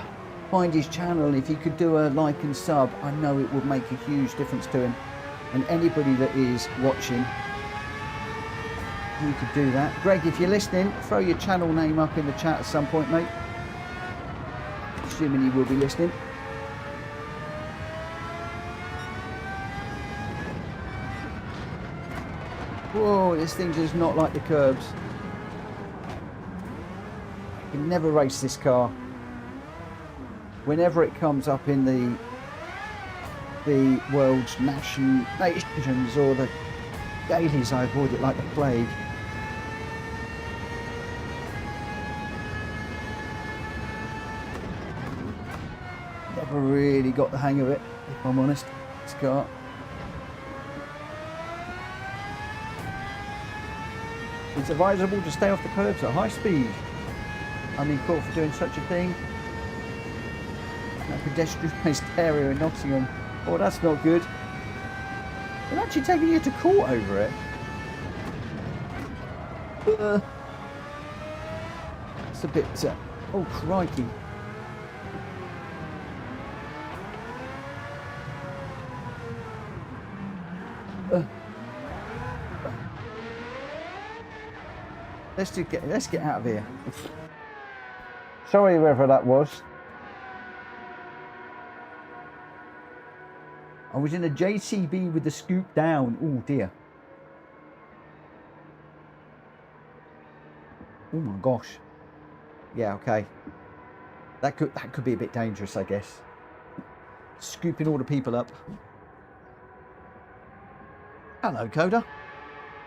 S1: Find his channel. If you could do a like and sub, I know it would make a huge difference to him. And anybody that is watching, you could do that. Greg, if you're listening, throw your channel name up in the chat at some point, mate. Assuming you will be listening. Whoa, this thing does not like the curbs. You can never race this car. Whenever it comes up in the world's nations or the dailies, I avoid it like the plague. Never really got the hang of it, if I'm honest, this car. It's advisable to stay off the curbs at high speed. I'm in court for doing such a thing. A pedestrianised area in Nottingham. Oh, that's not good. They're actually taking you to court over it. It's a bit... oh, crikey. Let's get out of here. Sorry, whoever that was. I was in a JCB with the scoop down. Oh dear. Oh my gosh. Yeah, okay. That could be a bit dangerous, I guess. Scooping all the people up. Hello, Coda.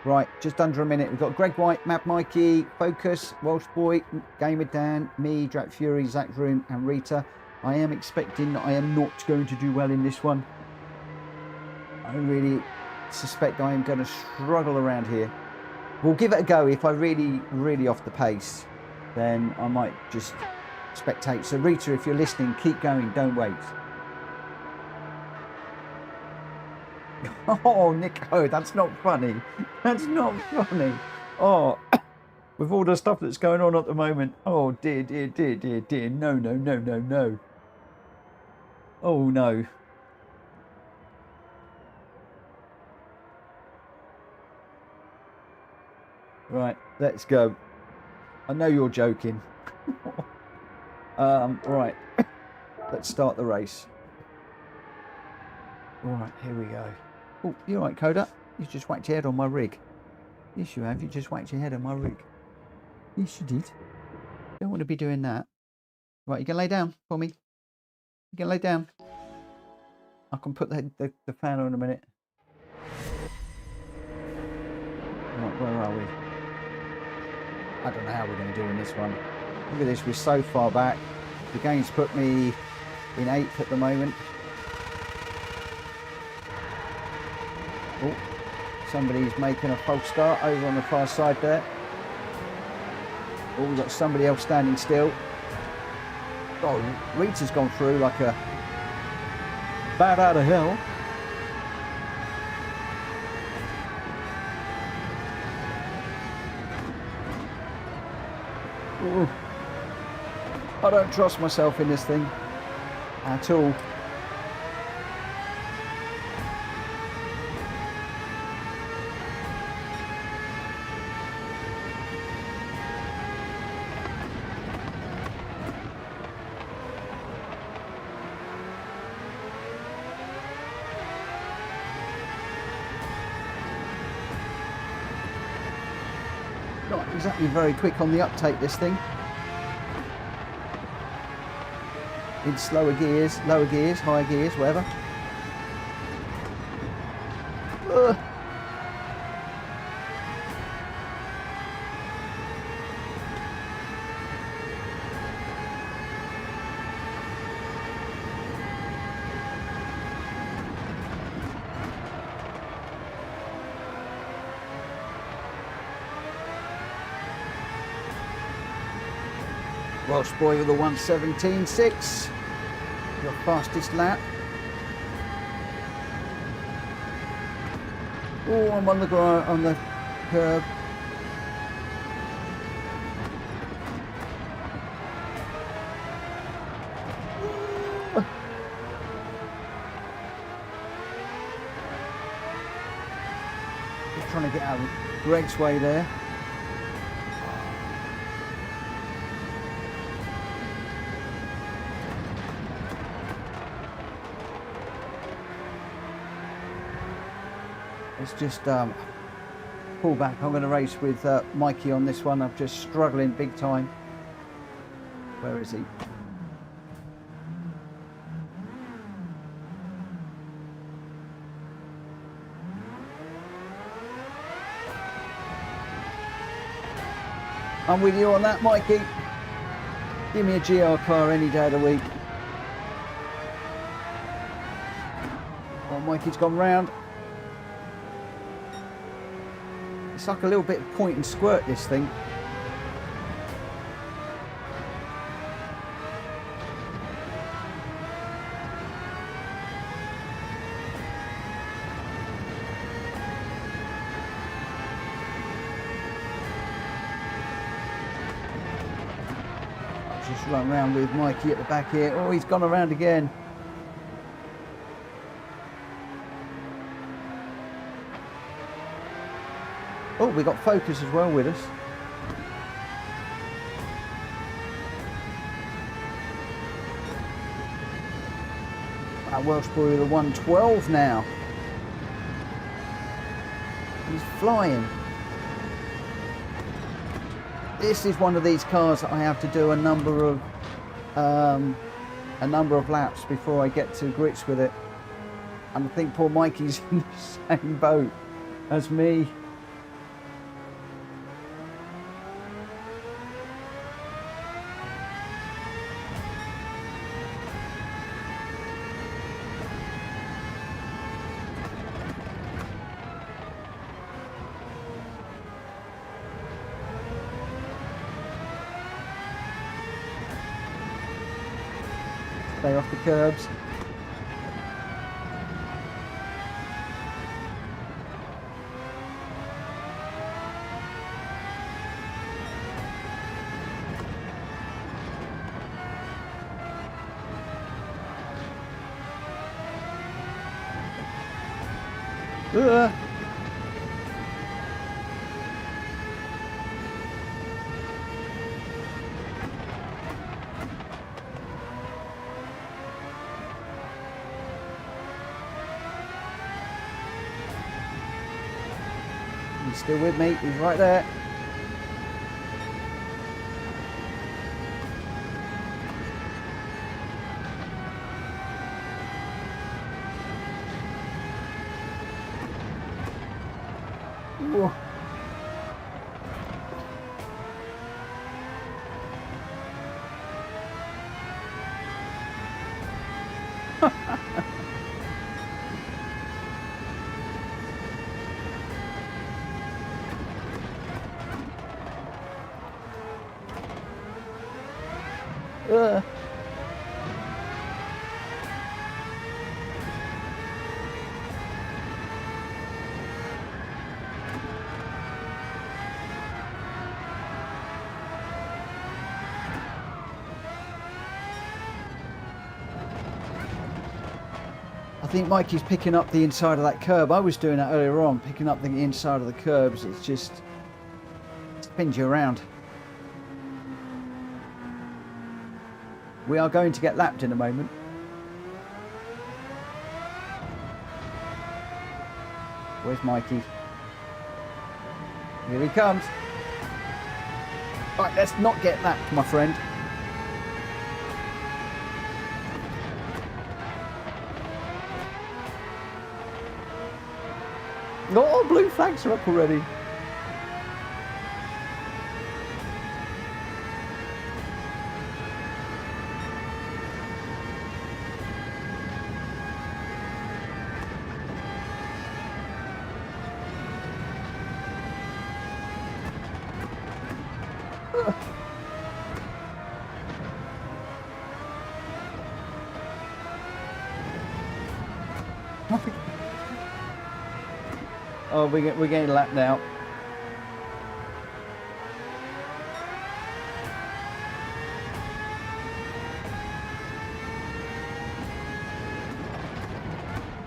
S1: Right, just under a minute. We've got Greg White, Mad Mikey, Focus, Welsh Boy, Gamer Dan, me, Drak Fury, Zach Vroom, and Rita. I am expecting that I am not going to do well in this one. I really suspect I am going to struggle around here. We'll give it a go. If I really off the pace, then I might just spectate. So Rita, if you're listening, keep going, don't wait. Oh, Nico, that's not funny. That's not funny. Oh, with all the stuff that's going on at the moment. Oh, dear, dear, dear, dear, dear. No, no, no, no, no. Oh no. Right, let's go. I know you're joking. Right, let's start the race. Right, here we go. Oh, you're right, Coda. You just whacked your head on my rig. Yes, you have. You just whacked your head on my rig. Yes, you did. Don't want to be doing that. Right, you can lay down for me. You can lay down. I can put the fan on in a minute. Right, where are we? I don't know how we're going to do in this one. Look at this, we're so far back. The game's put me in 8th at the moment. Oh, somebody's making a false start over on the far side there. Oh, we've got somebody else standing still. Oh, Rita's gone through like a bat out of hell. Ooh. I don't trust myself in this thing at all. Not exactly very quick on the uptake, this thing. In slower gears, lower gears, higher gears, whatever. Ugh. Welsh boy with a 1:17.6. Your fastest lap. Oh, I'm on the curb. Just trying to get out of Raceway there. Let's just pull back. I'm going to race with Mikey on this one. I'm just struggling big time. Where is he? I'm with you on that, Mikey. Give me a GR car any day of the week. Oh, Mikey's gone round. It's like a little bit of point and squirt, this thing. I'll just run around with Mikey at the back here. Oh, he's gone around again. Oh, we got Focus as well with us. Our Welsh boy with a 1:12 now. He's flying. This is one of these cars that I have to do a number of laps before I get to grips with it. And I think poor Mikey's in the same boat as me. Stay off the curbs. He's still with me. He's right there. Whoa. I think Mikey's picking up the inside of that curb. I was doing that earlier on, picking up the inside of the curbs. It's just spins you around. We are going to get lapped in a moment. Where's Mikey? Here he comes. Right, let's not get lapped, my friend. Oh, blue flags are up already. Oh, we're getting lapped now.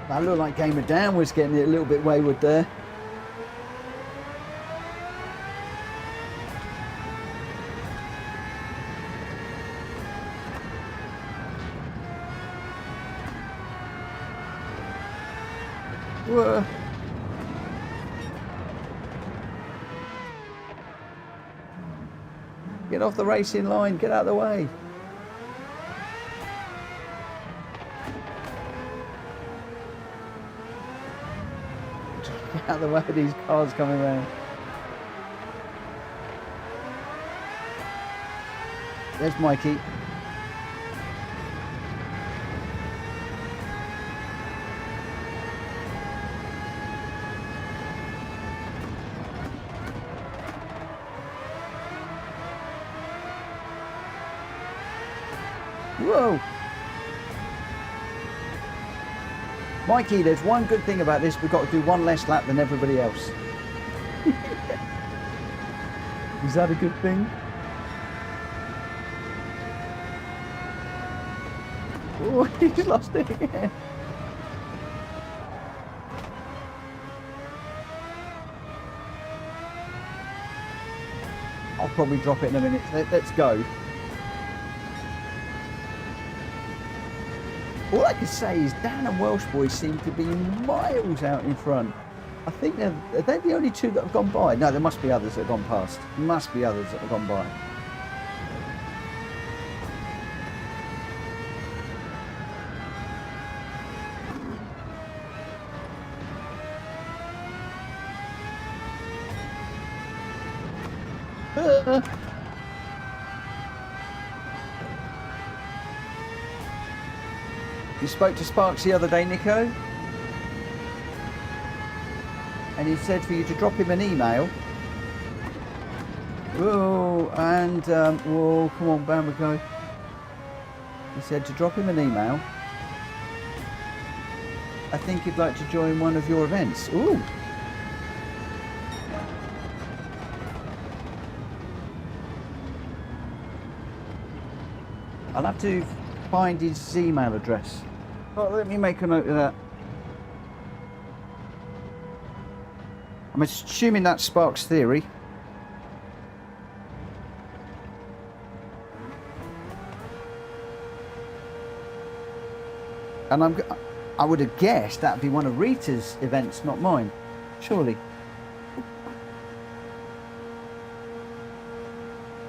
S1: That looked like Game of Dan was getting it a little bit wayward there. Whoa. Get off the racing line, get out of the way. Get out of the way of these cars coming around. There's Mikey. Whoa! Mikey, there's one good thing about this. We've got to do one less lap than everybody else. Is that a good thing? Oh, he's lost it again. I'll probably drop it in a minute. Let's go. All I can say is Dan and Welsh Boys seem to be miles out in front. I think are they the only two that have gone by? No, there must be others that have gone past. There must be others that have gone by. You spoke to Sparks the other day, Nico, and he said for you to drop him an email. Oh, and whoa, come on, bam we go. He said to drop him an email. I think he'd like to join one of your events. Ooh. I'll have to find his email address. Oh, let me make a note of that. I'm assuming that's Sparks' theory. And I would have guessed that'd be one of Rita's events, not mine. Surely.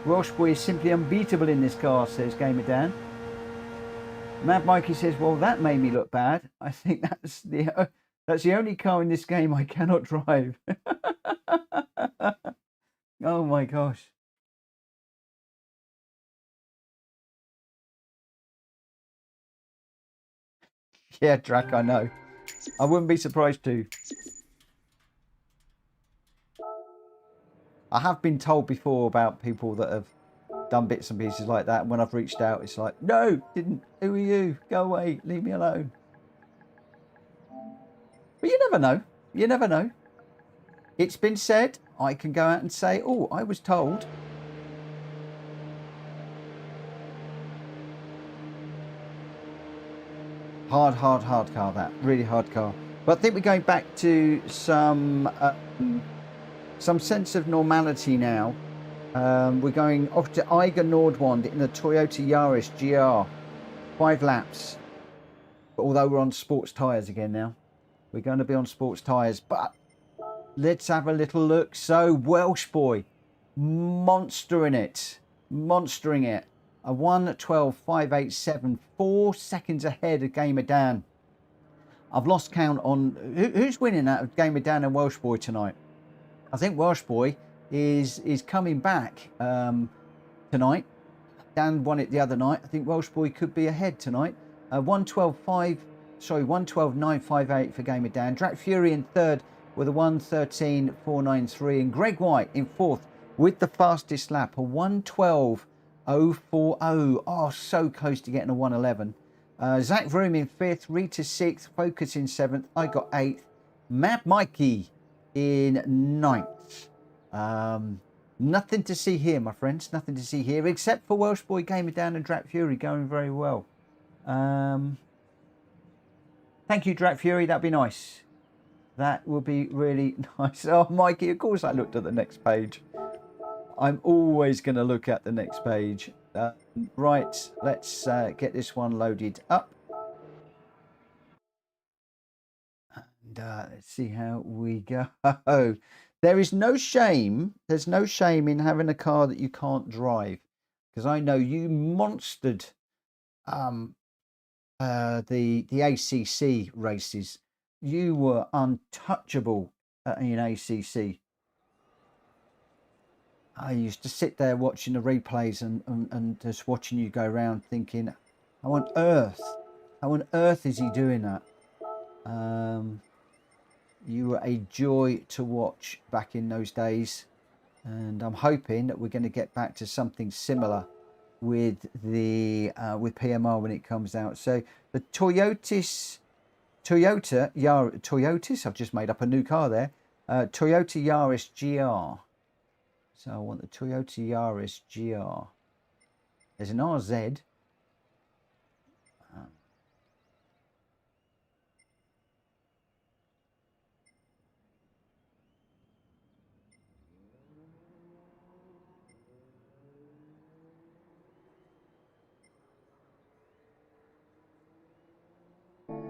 S1: Welsh boy is simply unbeatable in this car, says Gamer Dan. Mad Mikey says, well, that made me look bad. I think that's the only car in this game I cannot drive. Oh my gosh. Yeah, Drac, I know. I wouldn't be surprised too. I have been told before about people that have done bits and pieces like that. And when I've reached out, it's like, no, didn't. Who are you? Go away. Leave me alone. But you never know. You never know. It's been said. I can go out and say, oh, I was told. Hard car, that. Really hard car. But I think we're going back to some sense of normality now. We're going off to Eiger Nordwand in the Toyota Yaris GR. 5 laps. But although we're on sports tyres again now. We're going to be on sports tyres. But let's have a little look. So, Welsh boy. Monstering it. Monstering it. A 1:12.587. 4 seconds ahead of Gamer Dan. I've lost count on... Who's winning out of Gamer Dan and Welsh boy tonight? I think Welsh boy is coming back tonight. Dan won it the other night. I think Welsh boy could be ahead tonight. 1:12.958 for Gamer Dan. Drac Fury in third with a 1:13.493, and Greg White in fourth with the fastest lap, a 1:12.040. Oh, so close to getting a 1:11. Zach Vroom in fifth, Rita sixth, Focus in seventh. I got eighth. Mad Mikey in ninth. Nothing to see here, my friends. Nothing to see here, except for Welsh boy Gamer Dan and Drac Fury going very well. Thank you, Drac Fury. That'd be nice. That would be really nice. Oh, Mikey, of course I looked at the next page. I'm always going to look at the next page. Right, let's get this one loaded up. And let's see how we go. There is no shame. There's no shame in having a car that you can't drive. Because I know you monstered the ACC races. You were untouchable in ACC. I used to sit there watching the replays and just watching you go around thinking, how on earth is he doing that? You were a joy to watch back in those days, and I'm hoping that we're going to get back to something similar with the with PMR when it comes out. So the Toyota Yaris, I've just made up a new car there. Toyota Yaris GR. So I want the Toyota Yaris GR. There's an RZ.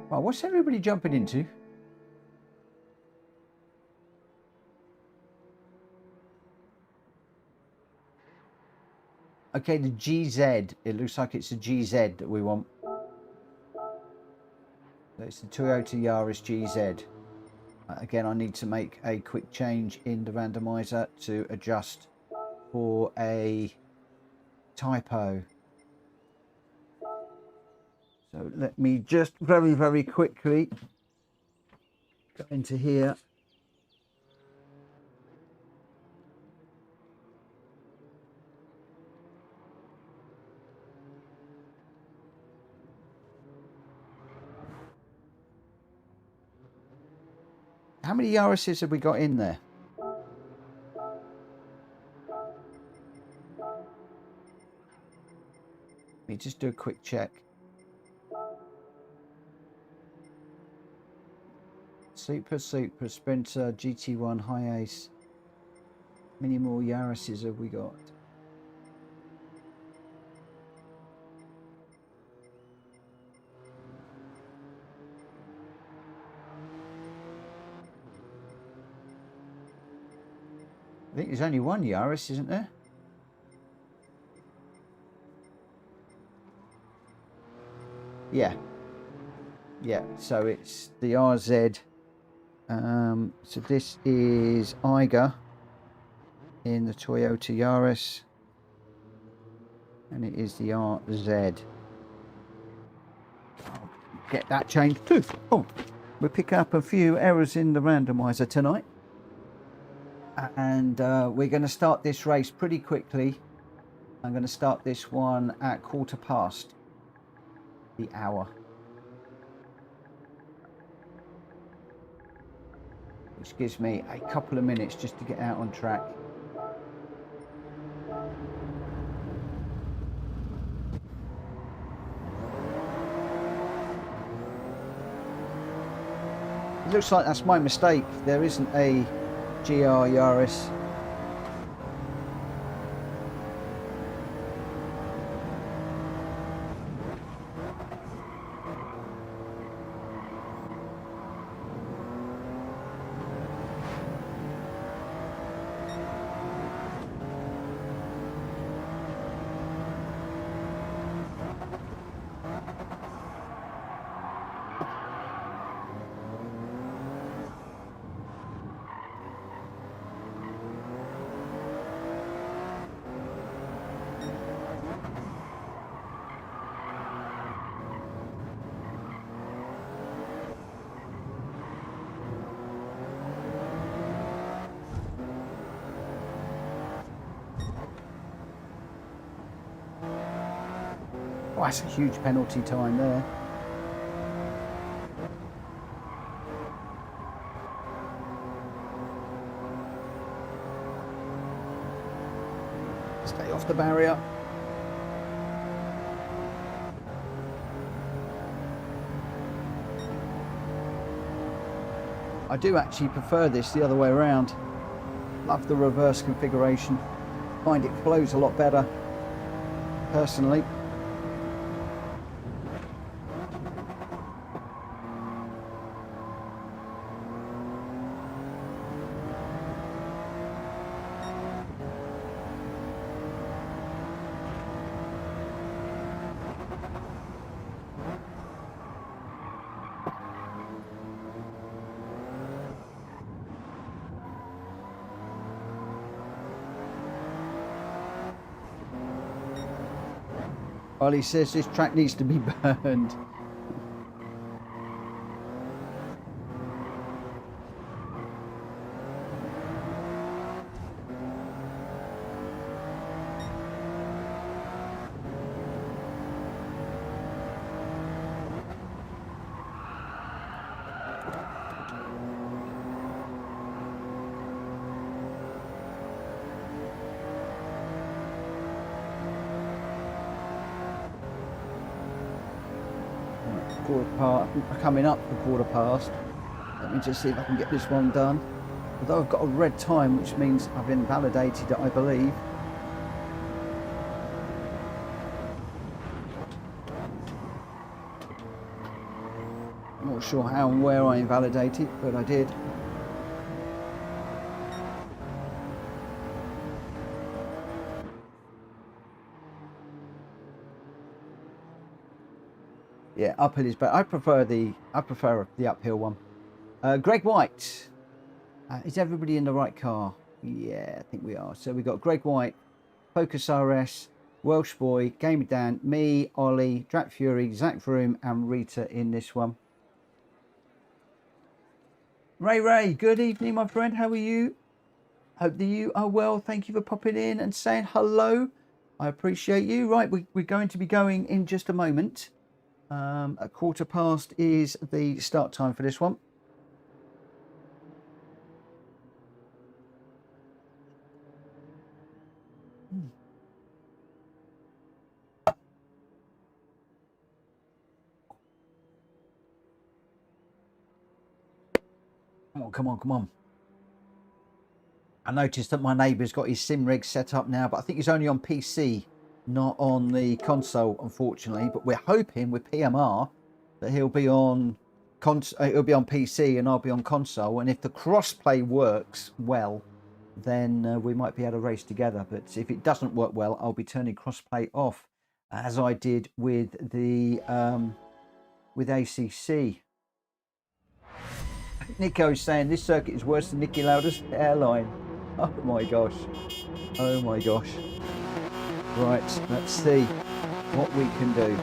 S1: Well, what's everybody jumping into? Okay, the GZ. It looks like it's a GZ that we want. It's the Toyota Yaris GZ. Again, I need to make a quick change in the randomizer to adjust for a typo. So let me just very, very quickly go into here. How many Yarises have we got in there? Let me just do a quick check. Super Sprinter, GT1, High Ace. Many more Yaris's have we got? I think there's only one Yaris, isn't there? Yeah. Yeah, so it's the RZ. So this is Iger in the Toyota Yaris. And it is the RZ. I'll get that changed too. Oh, we're picking up a few errors in the randomizer tonight. And we're going to start this race pretty quickly. I'm going to start this one at 1/4 the hour. Which gives me a couple of minutes just to get out on track. It looks like that's my mistake. There isn't a GR Yaris. Oh, that's a huge penalty time there. Stay off the barrier. I do actually prefer this the other way around. Love the reverse configuration. Find it flows a lot better, personally. Ollie says this track needs to be burned. Coming up for 1/4. Let me just see if I can get this one done. Although I've got a red time, which means I've invalidated it, I believe. I'm not sure how and where I invalidated, but I did. Yeah, uphill is better. I prefer the uphill one. Greg White. Is everybody in the right car? Yeah, I think we are. So we got Greg White, Focus RS, Welsh Boy, Game of Dan, me, Ollie, Drat Fury, Zach Vroom, and Rita in this one. Ray, good evening, my friend. How are you? Hope that you are well. Thank you for popping in and saying hello. I appreciate you. Right, we're going to be going in just a moment. At 1/4 is the start time for this one. on, come on, come on. I noticed that my neighbour's got his sim rig set up now, but I think he's only on PC, not on the console, unfortunately. But we're hoping with PMR that he'll be on PC and I'll be on console. And if the crossplay works well, then we might be able to race together. But if it doesn't work well, I'll be turning crossplay off, as I did with the with ACC. Nico's saying this circuit is worse than Nicky Lauda's hairline. Oh my gosh. Oh my gosh. Right, let's see what we can do.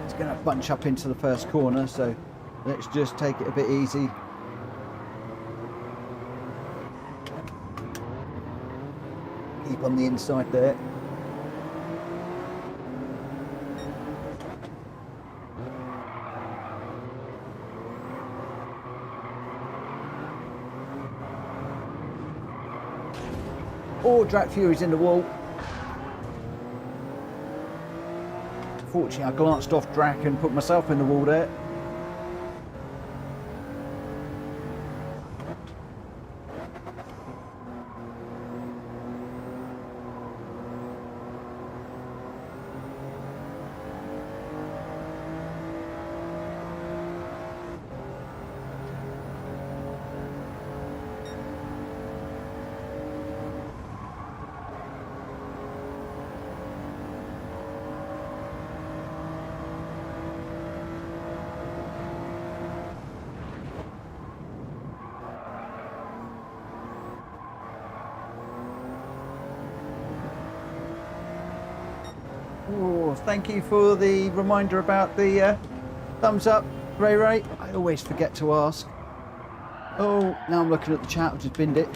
S1: It's going to bunch up into the first corner, so let's just take it a bit easy. Keep on the inside there. Oh, Drac Fury's in the wall. Fortunately, I glanced off Drac and put myself in the wall there. Oh, thank you for the reminder about the thumbs up, Ray. I always forget to ask. Oh, now I'm looking at the chat. I've just binned it.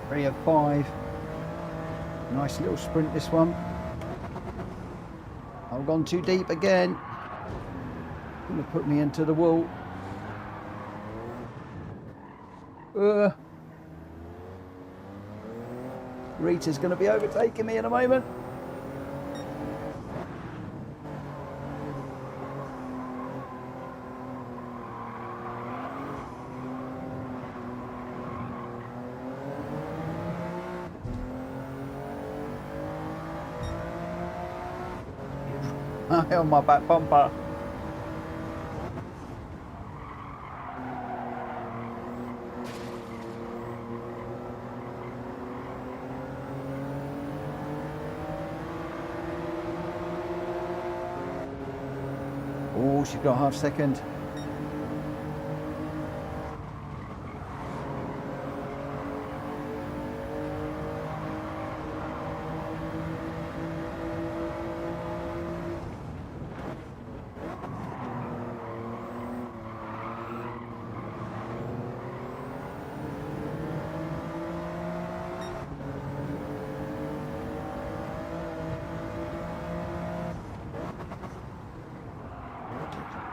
S1: Three of 5. Nice little sprint this one. I've gone too deep again. Gonna put me into the wall. Rita's gonna be overtaking me in a moment. On my back bumper. Oh, she's got half second.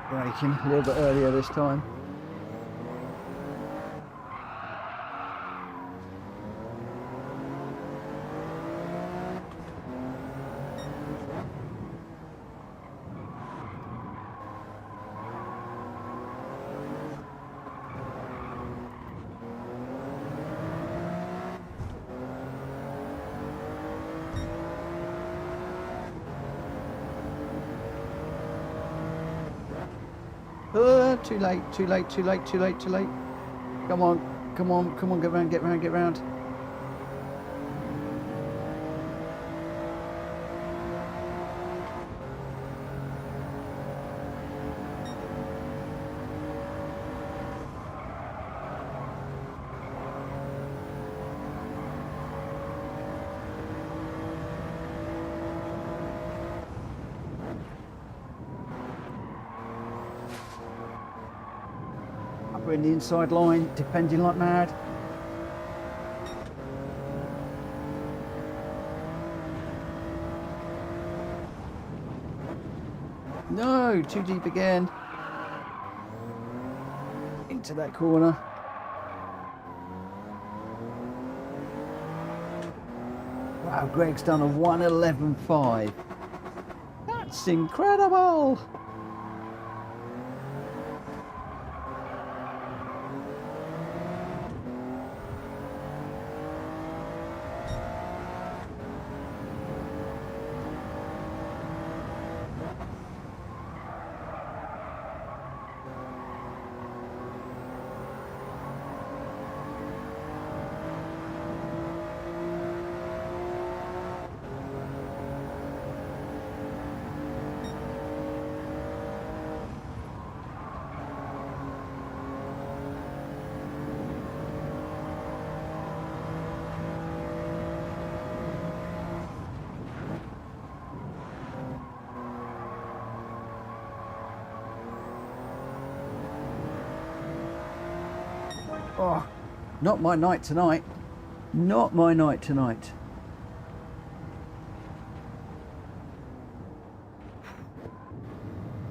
S1: Braking a little bit earlier this time. Too late, too late, too late, too late, too late. Come on, come on, come on, get round, get round, get round. We're in the inside line, defending like mad. No, too deep again. Into that corner. Wow, Greg's done a 1:11.5. That's incredible. Oh, not my night tonight. Not my night tonight.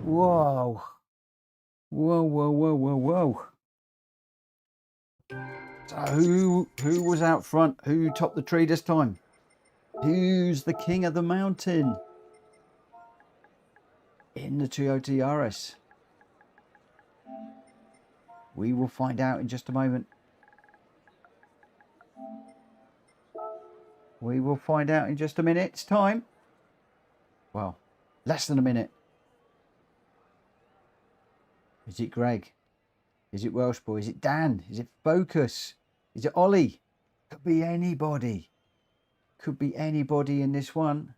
S1: Whoa. Whoa, whoa, whoa, whoa, whoa. So who was out front? Who topped the tree this time? Who's the king of the mountain? In the Toyota Yaris. We will find out in just a moment. We will find out in just a minute's time. Well, less than a minute. Is it Greg? Is it Welsh Boy? Is it Dan? Is it Focus? Is it Ollie? Could be anybody. Could be anybody in this one.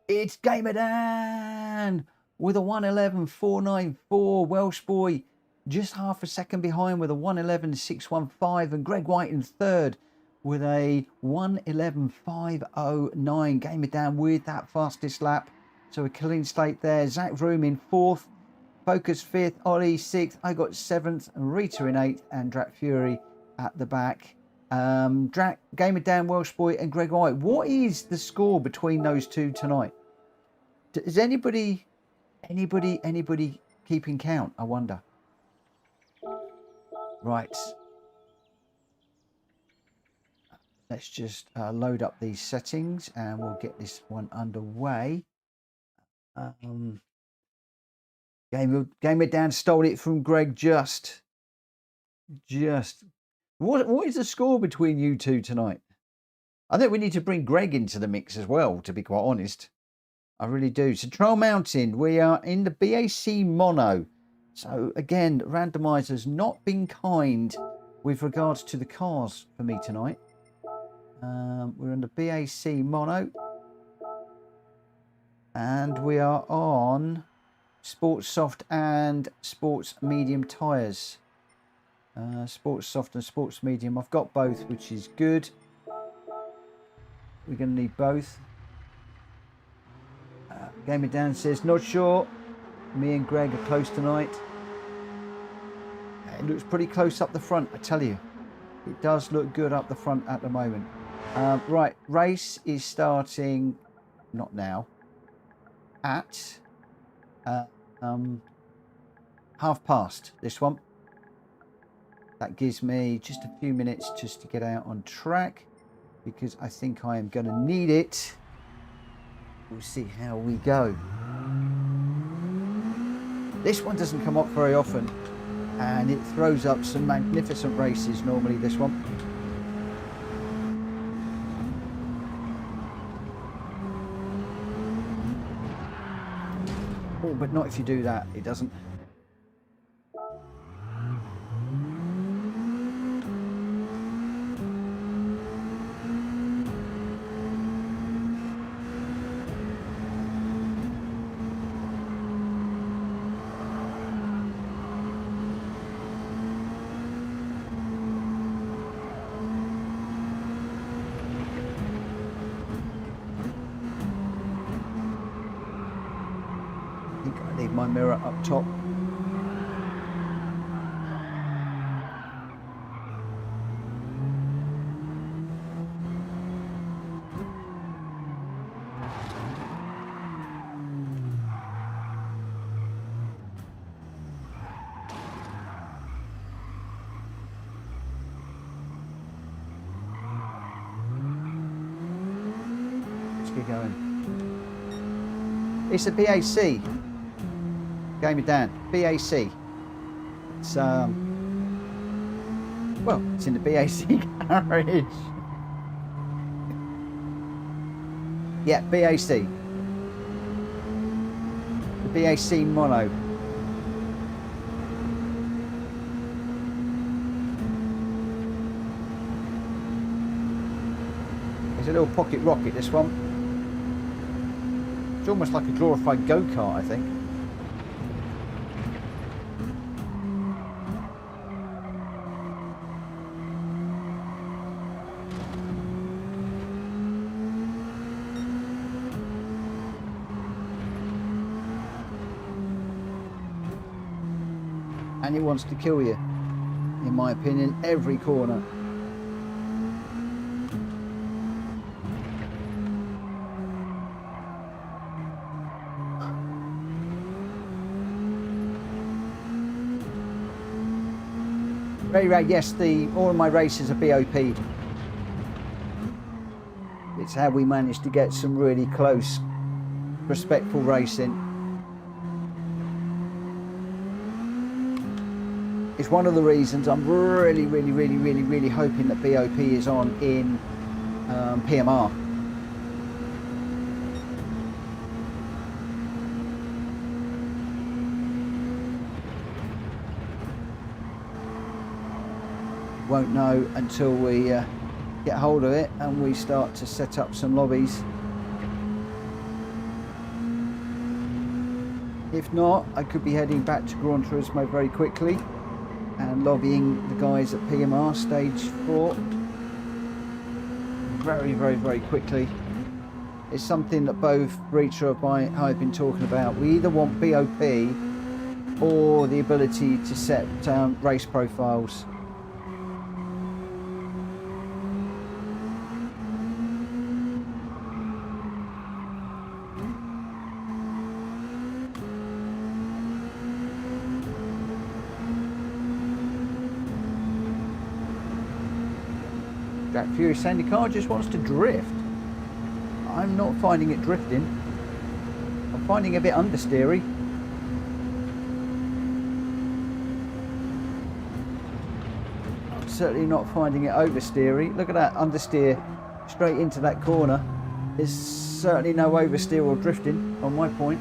S1: It's Gamer Dan with a 1:11.494. Welsh Boy just half a second behind with a 1:11.615, and Greg White in third with a 1:11.509. Gamer Dan with that fastest lap, so a clean slate there. Zach Vroom in fourth, Focus fifth, Ollie sixth, I got seventh, Rita in eighth, and Drat Fury at the back. Gamer Dan, Welsh Boy, and Greg White. What is the score between those two tonight? Is anybody keeping count? I wonder. Right. Let's just load up these settings and we'll get this one underway. Gamer Dan stole it from Greg just. What is the score between you two tonight? I think we need to bring Greg into the mix as well, to be quite honest. I really do. So Trail Mountain, we are in the BAC Mono. So again, randomiser's not been kind with regards to the cars for me tonight. We're in the BAC Mono. And we are on Sports Soft and Sports Medium tyres. Sports Soft and Sports Medium. I've got both, which is good. We're going to need both. Gamer Dan says, not sure. Me and Greg are close tonight. It looks pretty close up the front, I tell you. It does look good up the front at the moment. Right, race is starting, not now, at 1:30, this one. That gives me just a few minutes just to get out on track, because I think I am going to need it. We'll see how we go. This one doesn't come up very often, and it throws up some magnificent races normally, this one. Oh, but not if you do that. It doesn't. I think I need my mirror up top. Let's get going. It's a BAC. Game of Dan, BAC. It's well, it's in the BAC garage. Yeah, BAC. The BAC mono. It's a little pocket rocket, this one. It's almost like a glorified go-kart, I think. And it wants to kill you, in my opinion, every corner. Very rare, yes, all of my races are BOP. It's how we managed to get some really close, respectful racing. It's one of the reasons I'm really hoping that BOP is on in PMR. Won't know until we get hold of it and we start to set up some lobbies. If not, I could be heading back to Gran Turismo very quickly and lobbying the guys at PMR stage 4 very quickly. It's something that both Breacher and I have been talking about. We either want BOP or the ability to set race profiles. Jack Fury saying the car just wants to drift. I'm not finding it drifting. I'm finding it a bit understeery. I'm certainly not finding it oversteery. Look at that understeer straight into that corner. There's certainly no oversteer or drifting on my point.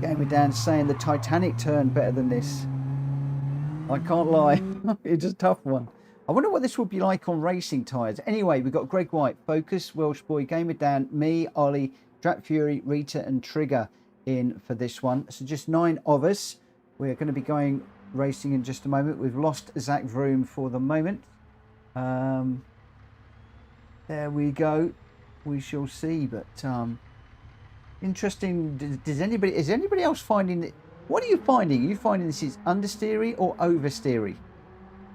S1: Game of Dan saying the Titanic turned better than this. I can't lie. It's a tough one. I wonder what this would be like on racing tyres. Anyway, we've got Greg White, Focus, Welsh Boy, Game of Dan, me, Ollie, Drat Fury, Rita and Trigger in for this one. So just 9 of us. We're going to be going racing in just a moment. We've lost Zach Vroom for the moment. There we go. We shall see. But interesting. Is anybody else finding that? What are you finding? Are you finding this is understeery or oversteery?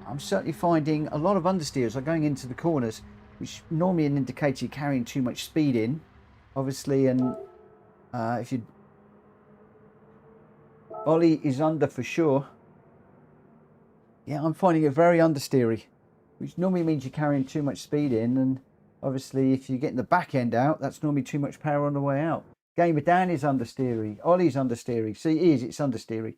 S1: I'm certainly finding a lot of understeers are going into the corners, which normally an indicator you're carrying too much speed in, obviously. And if you Ollie is under for sure. Yeah, I'm finding it very understeery, which normally means you're carrying too much speed in, and Obviously, if you're getting the back end out, that's normally too much power on the way out. Game of Dan is understeery. Ollie's understeery. See, it is. It's understeery.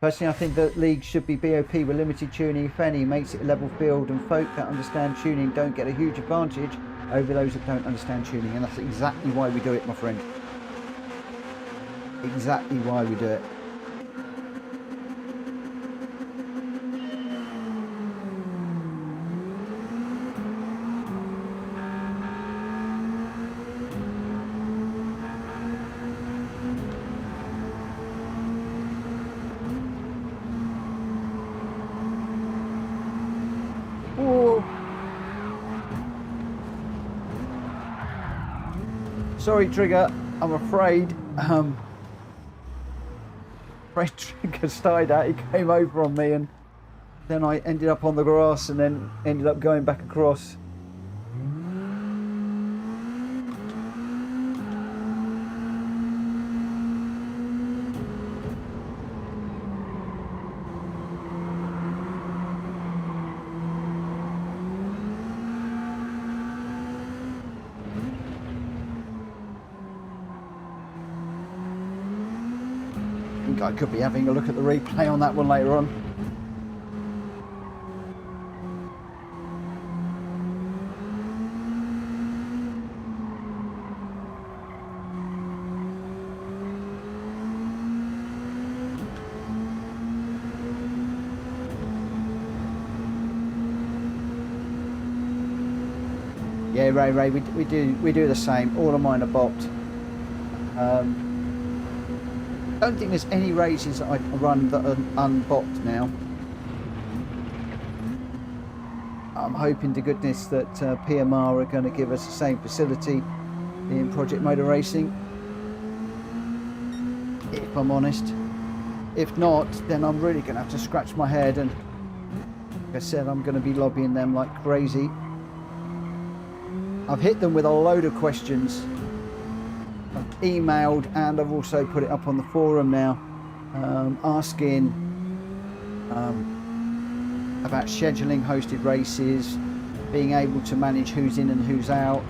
S1: Personally, I think that leagues should be BOP with limited tuning, if any, makes it a level field, and folk that understand tuning don't get a huge advantage over those that don't understand tuning. And that's exactly why we do it, my friend. Exactly why we do it. Sorry, Trigger. I'm afraid. Trigger started out. He came over on me, and then I ended up on the grass, and then ended up going back across. I could be having a look at the replay on that one later on. Yeah, Ray, we do the same. All of mine are bopped. I don't think there's any races that I run that are unbopped now. I'm hoping to goodness that PMR are going to give us the same facility in Project Motor Racing, if I'm honest. If not, then I'm really going to have to scratch my head, and like I said, I'm going to be lobbying them like crazy. I've hit them with a load of questions. I've emailed, and I've also put it up on the forum now, asking about scheduling hosted races, being able to manage who's in and who's out,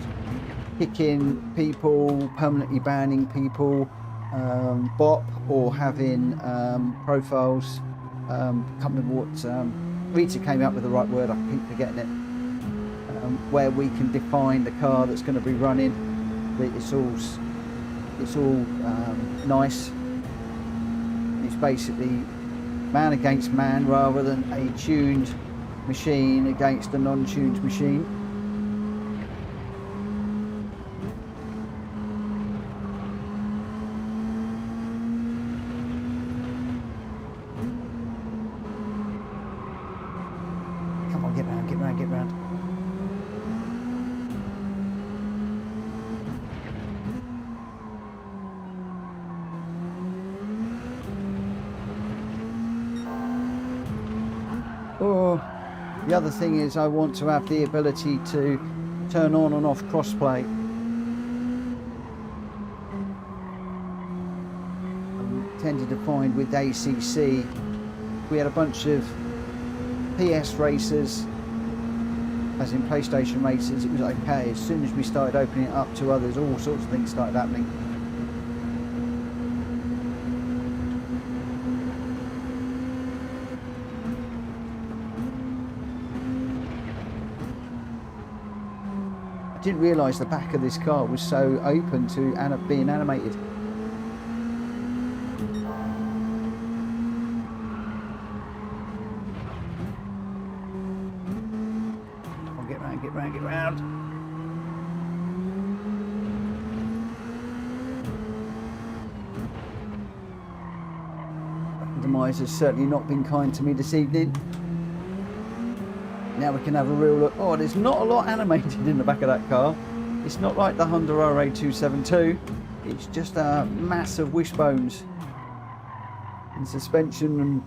S1: kicking people, permanently banning people, BOP, or having profiles. Can't remember what Rita came up with the right word. I keep forgetting it. Where we can define the car that's going to be running. It's all nice. It's basically man against man rather than a tuned machine against a non-tuned machine. Come on, get round. The other thing is I want to have the ability to turn on and off crossplay. I tended to find with ACC, we had a bunch of PS racers, as in PlayStation racers, it was okay. As soon as we started opening it up to others, all sorts of things started happening. I didn't realise the back of this car was so open to being animated. Oh, get round. Randomiser's certainly not been kind to me this evening. Now we can have a real look. Oh, there's not a lot animated in the back of that car. It's not like the Honda RA272. It's just a mass of wishbones and suspension and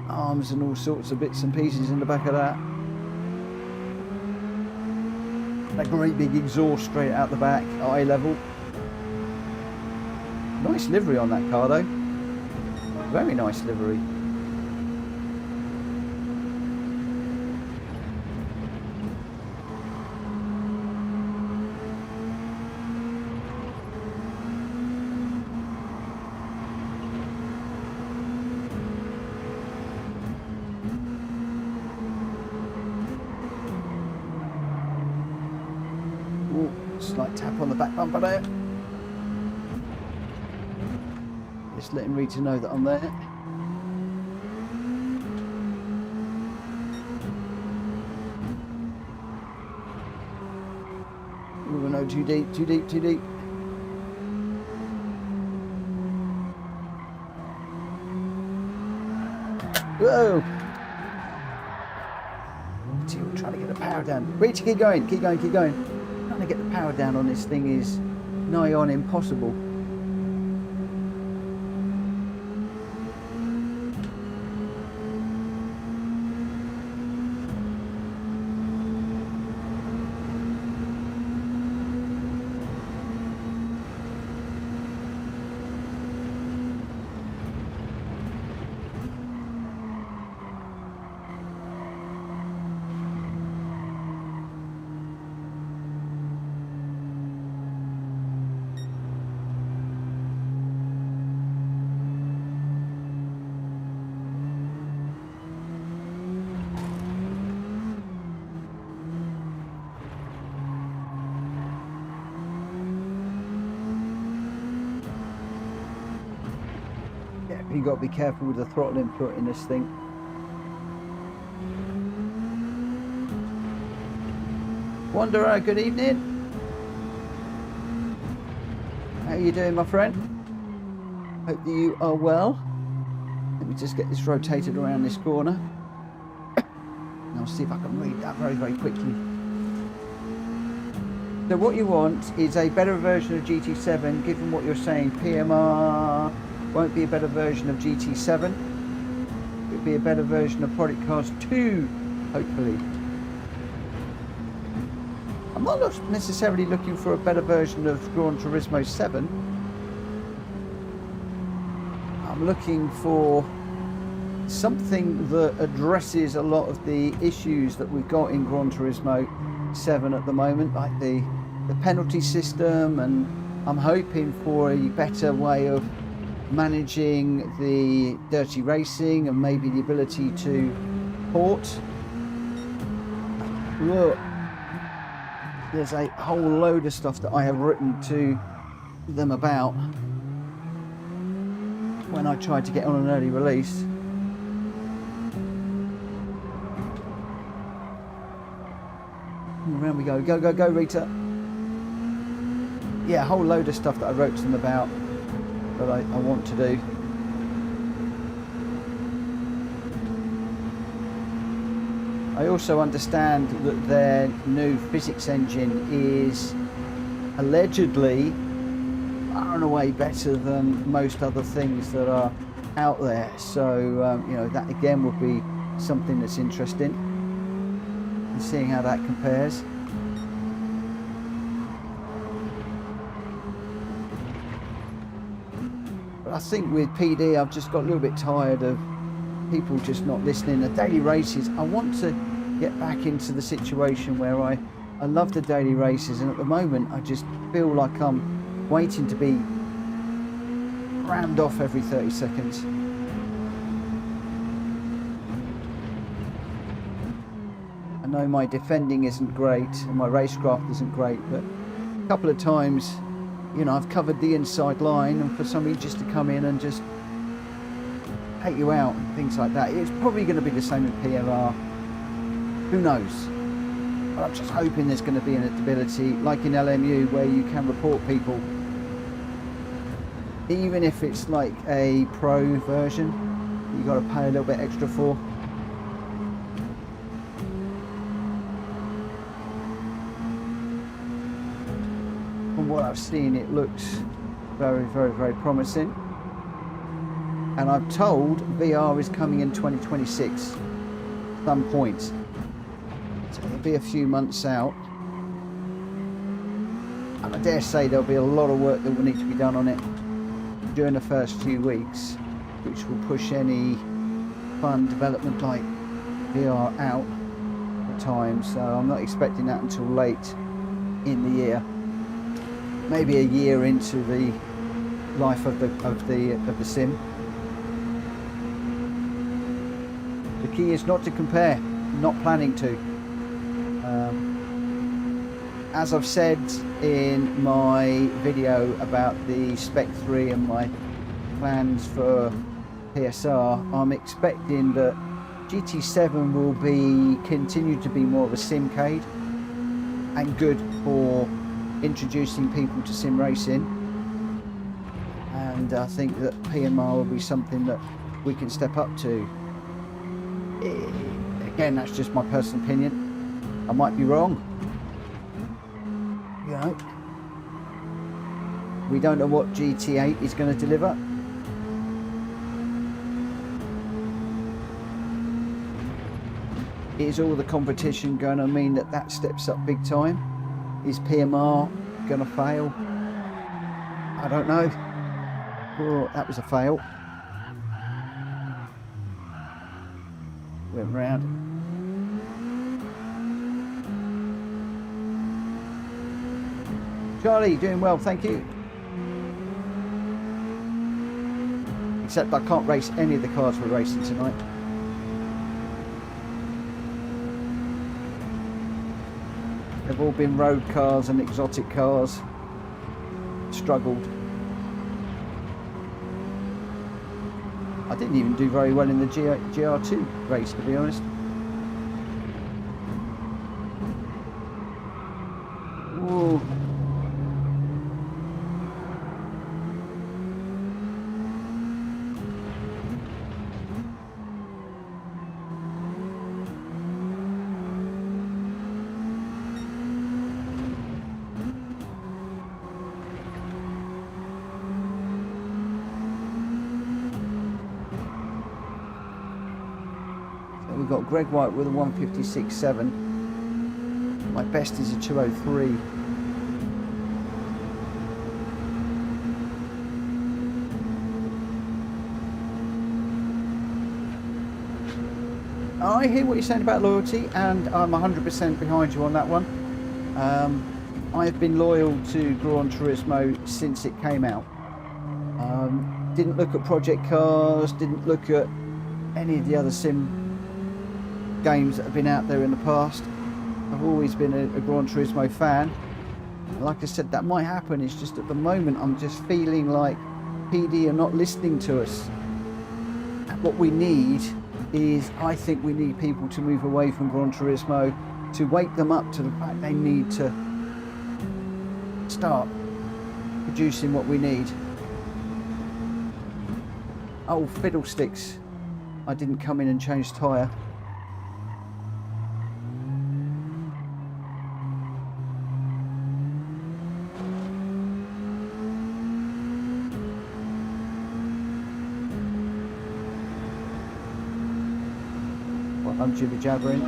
S1: arms and all sorts of bits and pieces in the back of that. That great big exhaust straight out the back, eye level. Nice livery on that car though. Very nice livery. Slight tap on the back bumper there. Just letting Rita know that I'm there. Oh no, too deep, too deep, too deep. Whoa! We're trying to get the power down. Rita, keep going, keep going, keep going. Trying to get the power down on this thing is nigh on impossible. You've got to be careful with the throttle input in this thing. Wanderer, good evening. How are you doing, my friend? Hope that you are well. Let me just get this rotated around this corner. And I'll see if I can read that very, very quickly. So what you want is a better version of GT7, given what you're saying. PMR won't be a better version of GT7. It'll be a better version of Project Cars 2, hopefully. I'm not necessarily looking for a better version of Gran Turismo 7. I'm looking for something that addresses a lot of the issues that we've got in Gran Turismo 7 at the moment, like the penalty system, and I'm hoping for a better way of managing the dirty racing and maybe the ability to port. Look, there's a whole load of stuff that I have written to them about when I tried to get on an early release. Around we go, go, go, go, Rita. Yeah, a whole load of stuff that I wrote to them about that I want to do. I also understand that their new physics engine is allegedly far and away better than most other things that are out there. So, you know, that again would be something that's interesting, and seeing how that compares. But I think with PD, I've just got a little bit tired of people just not listening. The daily races, I want to get back into the situation where I love the daily races, and at the moment I just feel like I'm waiting to be rammed off every 30 seconds. I know my defending isn't great and my racecraft isn't great, but a couple of times, you know, I've covered the inside line, and for somebody just to come in and just take you out and things like that, it's probably going to be the same with PSR. Who knows? But I'm just hoping there's going to be an ability, like in LMU, where you can report people, even if it's like a pro version, you got to pay a little bit extra for. From what I've seen, it looks very, very, very promising. And I'm told VR is coming in 2026, some point. So it'll be a few months out. And I dare say there'll be a lot of work that will need to be done on it during the first few weeks, which will push any fun development like VR out at times. So I'm not expecting that until late in the year. Maybe a year into the life of the sim. The key is not to compare, not planning to. As I've said in my video about the Spec 3 and my plans for PSR, I'm expecting that GT7 will continue to be more of a simcade and good for introducing people to sim racing, and I think that PMR will be something that we can step up to. Again, that's just my personal opinion. I might be wrong. You know, we don't know what GT8 is going to deliver. Is all the competition going to mean that that steps up big time? Is PMR going to fail? I don't know. Oh, that was a fail. Went round. Charlie, doing well, thank you. Except I can't race any of the cars we're racing tonight. They've all been road cars and exotic cars. Struggled. I didn't even do very well in the GR2 race, to be honest. Whoa. We've got Greg White with a 156.7. My best is a 203. I hear what you're saying about loyalty, and I'm 100% behind you on that one. I've been loyal to Gran Turismo since it came out. Didn't look at Project Cars, didn't look at any of the other sim games that have been out there in the past. I've always been a Gran Turismo fan. Like I said, that might happen. It's just at the moment I'm just feeling like PD are not listening to us. What we need is, I think we need people to move away from Gran Turismo, to wake them up to the fact they need to start producing what we need. Oh, fiddlesticks. I didn't come in and change tyre. I'm jibber jabbering.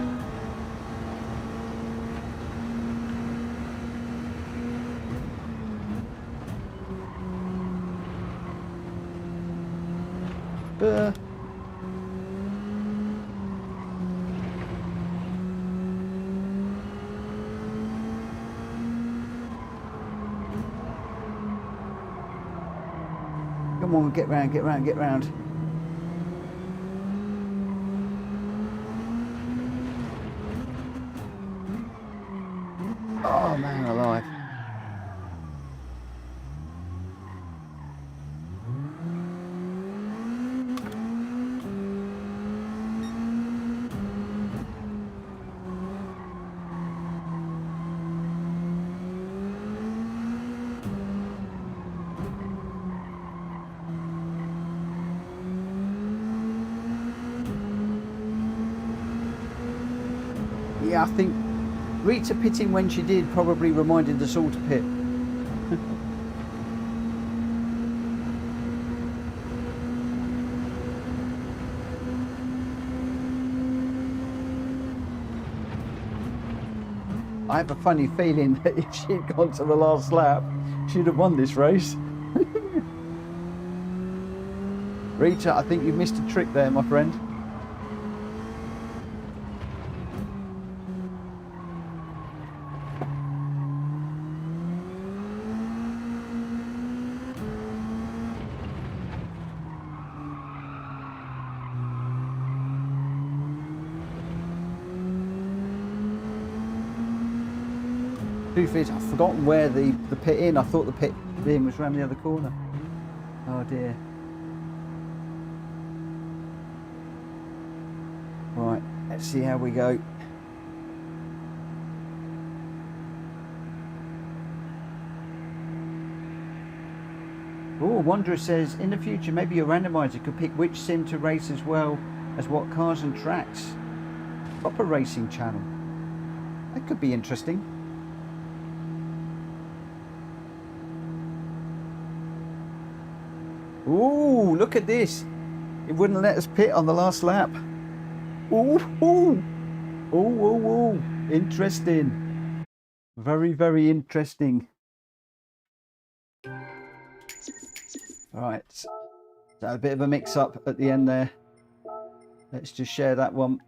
S1: Come on, get round, get round, get round. Oh man alive. Yeah, I think Rita pitting when she did probably reminded us all to pit. I have a funny feeling that if she'd gone to the last lap, she'd have won this race. Rita, I think you missed a trick there, my friend. Truth is, I've forgotten where the pit in. I thought the pit in was around the other corner. Oh dear. Right, let's see how we go. Oh, Wanderer says, in the future, maybe your randomizer could pick which sim to race as well as what cars and tracks. Proper racing channel. That could be interesting. Ooh, look at this. It wouldn't let us pit on the last lap. Ooh, ooh. Ooh, ooh, ooh. Interesting. Very, very interesting. All right. So a bit of a mix-up at the end there. Let's just share that one.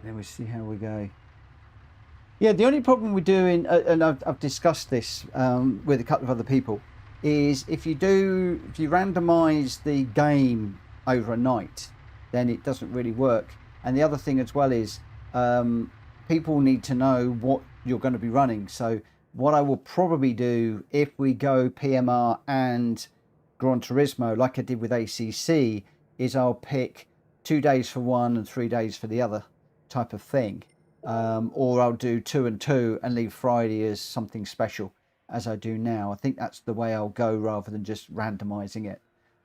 S1: Then we see how we go. Yeah, the only problem we're doing, and I've discussed this with a couple of other people, is if you randomize the game over a night, then it doesn't really work. And the other thing as well is people need to know what you're going to be running. So what I will probably do if we go PMR and Gran Turismo, like I did with ACC, is I'll pick 2 days for one and 3 days for the other type of thing. Or I'll do 2 and 2 and leave Friday as something special, as I do now. I think that's the way I'll go rather than just randomizing it.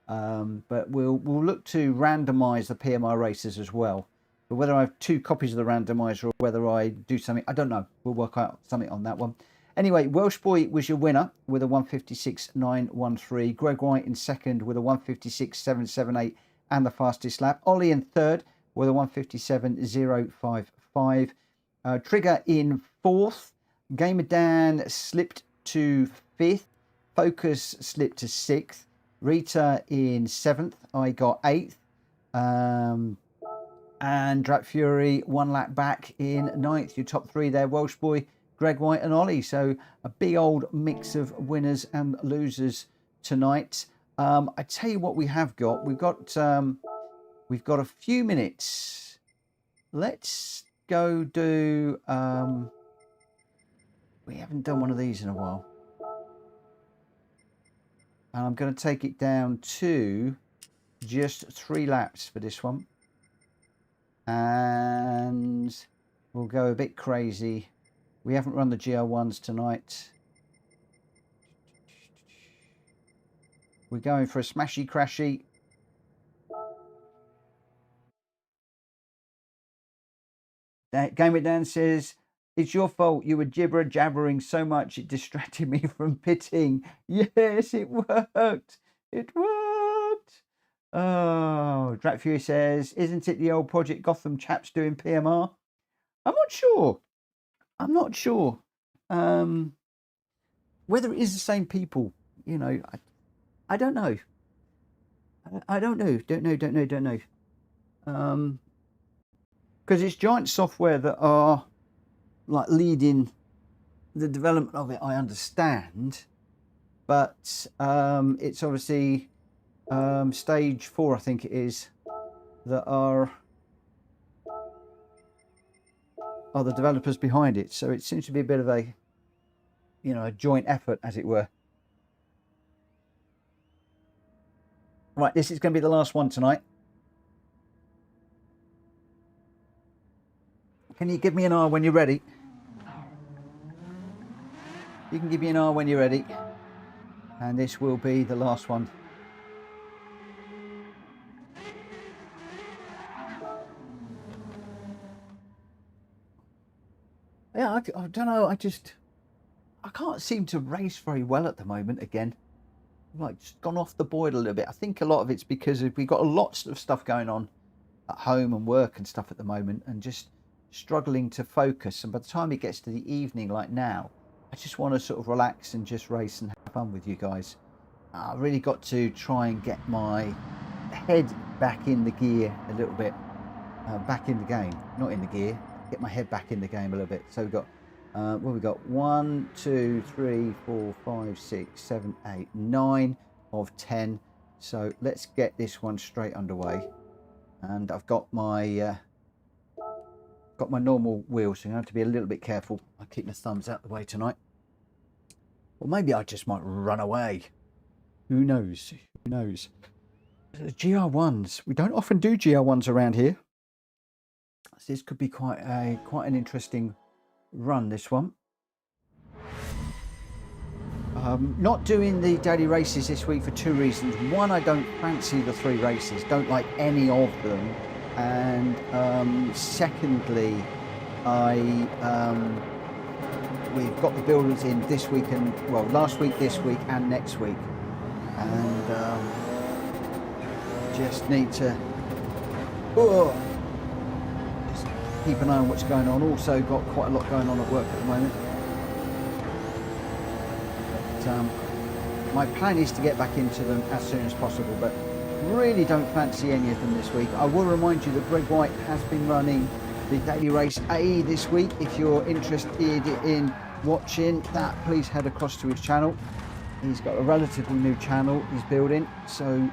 S1: But we'll look to randomize the PMR races as well. But whether I have 2 copies of the randomizer or whether I do something, I don't know. We'll work out something on that one. Anyway, Welsh Boy was your winner with a 156.913. Greg White in second with a 156.778 and the fastest lap. Ollie in third with a 157.055. Trigger in fourth. Gamer Dan slipped to fifth. Focus slipped to sixth. Rita in seventh. I got eighth. And Drat Fury 1 lap back in ninth. Your top 3 there, Welsh Boy, Greg White and Ollie. So a big old mix of winners and losers tonight. I tell you what we have got. We've got a few minutes. Let's go do we haven't done one of these in a while. And I'm going to take it down to just 3 laps for this one. And we'll go a bit crazy. We haven't run the GL1s tonight. We're going for a smashy crashy. Gamer Dan says, it's your fault. You were gibber jabbering so much it distracted me from pitting. Yes, it worked. It worked. Oh, Drat Fury says, isn't it the old Project Gotham chaps doing PMR? I'm not sure. I'm not sure. Whether it is the same people, you know, I don't know. I don't know. Don't know. Because it's Giant Software that are like leading the development of it, I understand. But it's obviously Stage 4, I think it is, that are the developers behind it. So it seems to be a bit of a, you know, a joint effort, as it were. Right, this is going to be the last one tonight. Can you give me an R when you're ready? You can give me an R when you're ready. And this will be the last one. Yeah, I don't know. I can't seem to race very well at the moment again. I've like just gone off the board a little bit. I think a lot of it's because we've got a lot of stuff going on at home and work and stuff at the moment, and just struggling to focus. And by the time it gets to the evening like now, I just want to sort of relax and just race and have fun with you guys. I really got to try and get my head back in the gear a little bit, back in the game, not in the gear, get my head back in the game a little bit. So we've got what we got, 1 2 3 4 5 6 7 8 9 of 10. So let's get this one straight underway. And I've got my normal wheels, so I'm going to have to be a little bit careful. I keep my thumbs out the way tonight. Or maybe I just might run away. Who knows? Who knows? The GR1s. We don't often do GR1s around here. So this could be quite an interesting run, this one. Not doing the daily races this week for two reasons. One, I don't fancy the 3 races, don't like any of them. And secondly, we've got the builders in this week and, well, last week, this week and next week. And just need to just keep an eye on what's going on. Also got quite a lot going on at work at the moment. My plan is to get back into them as soon as possible, but really don't fancy any of them this week. I will remind you that Greg White has been running the Daily Race A this week. If you're interested in watching that, please head across to his channel. He's got a relatively new channel he's building, so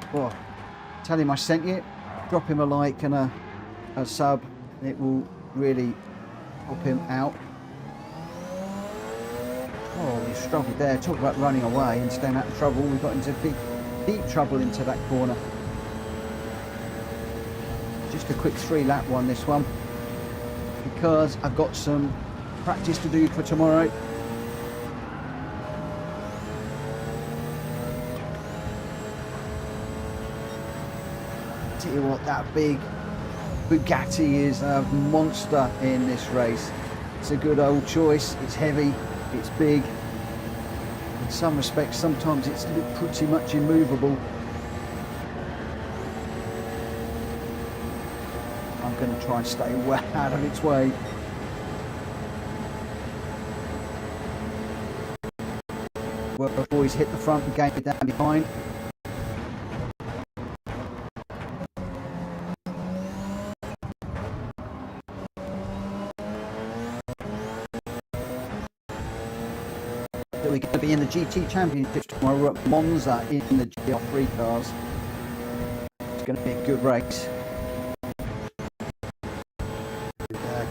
S1: tell him I sent you. Drop him a like and a sub. It will really help him out. Oh, we struggled there. Talk about running away and staying out of trouble. We got into deep trouble into that corner. Just a quick 3-lap one, this one, because I've got some practice to do for tomorrow. Tell you what, that big Bugatti is a monster in this race. It's a good old choice. It's heavy. It's big. In some respects, sometimes it's pretty much immovable. I'm going to try and stay well out of its way. Well, the boys hit the front and gained it down behind. We're going to be in the GT Championships tomorrow. We're at Monza in the GR3 cars. It's going to be a good race.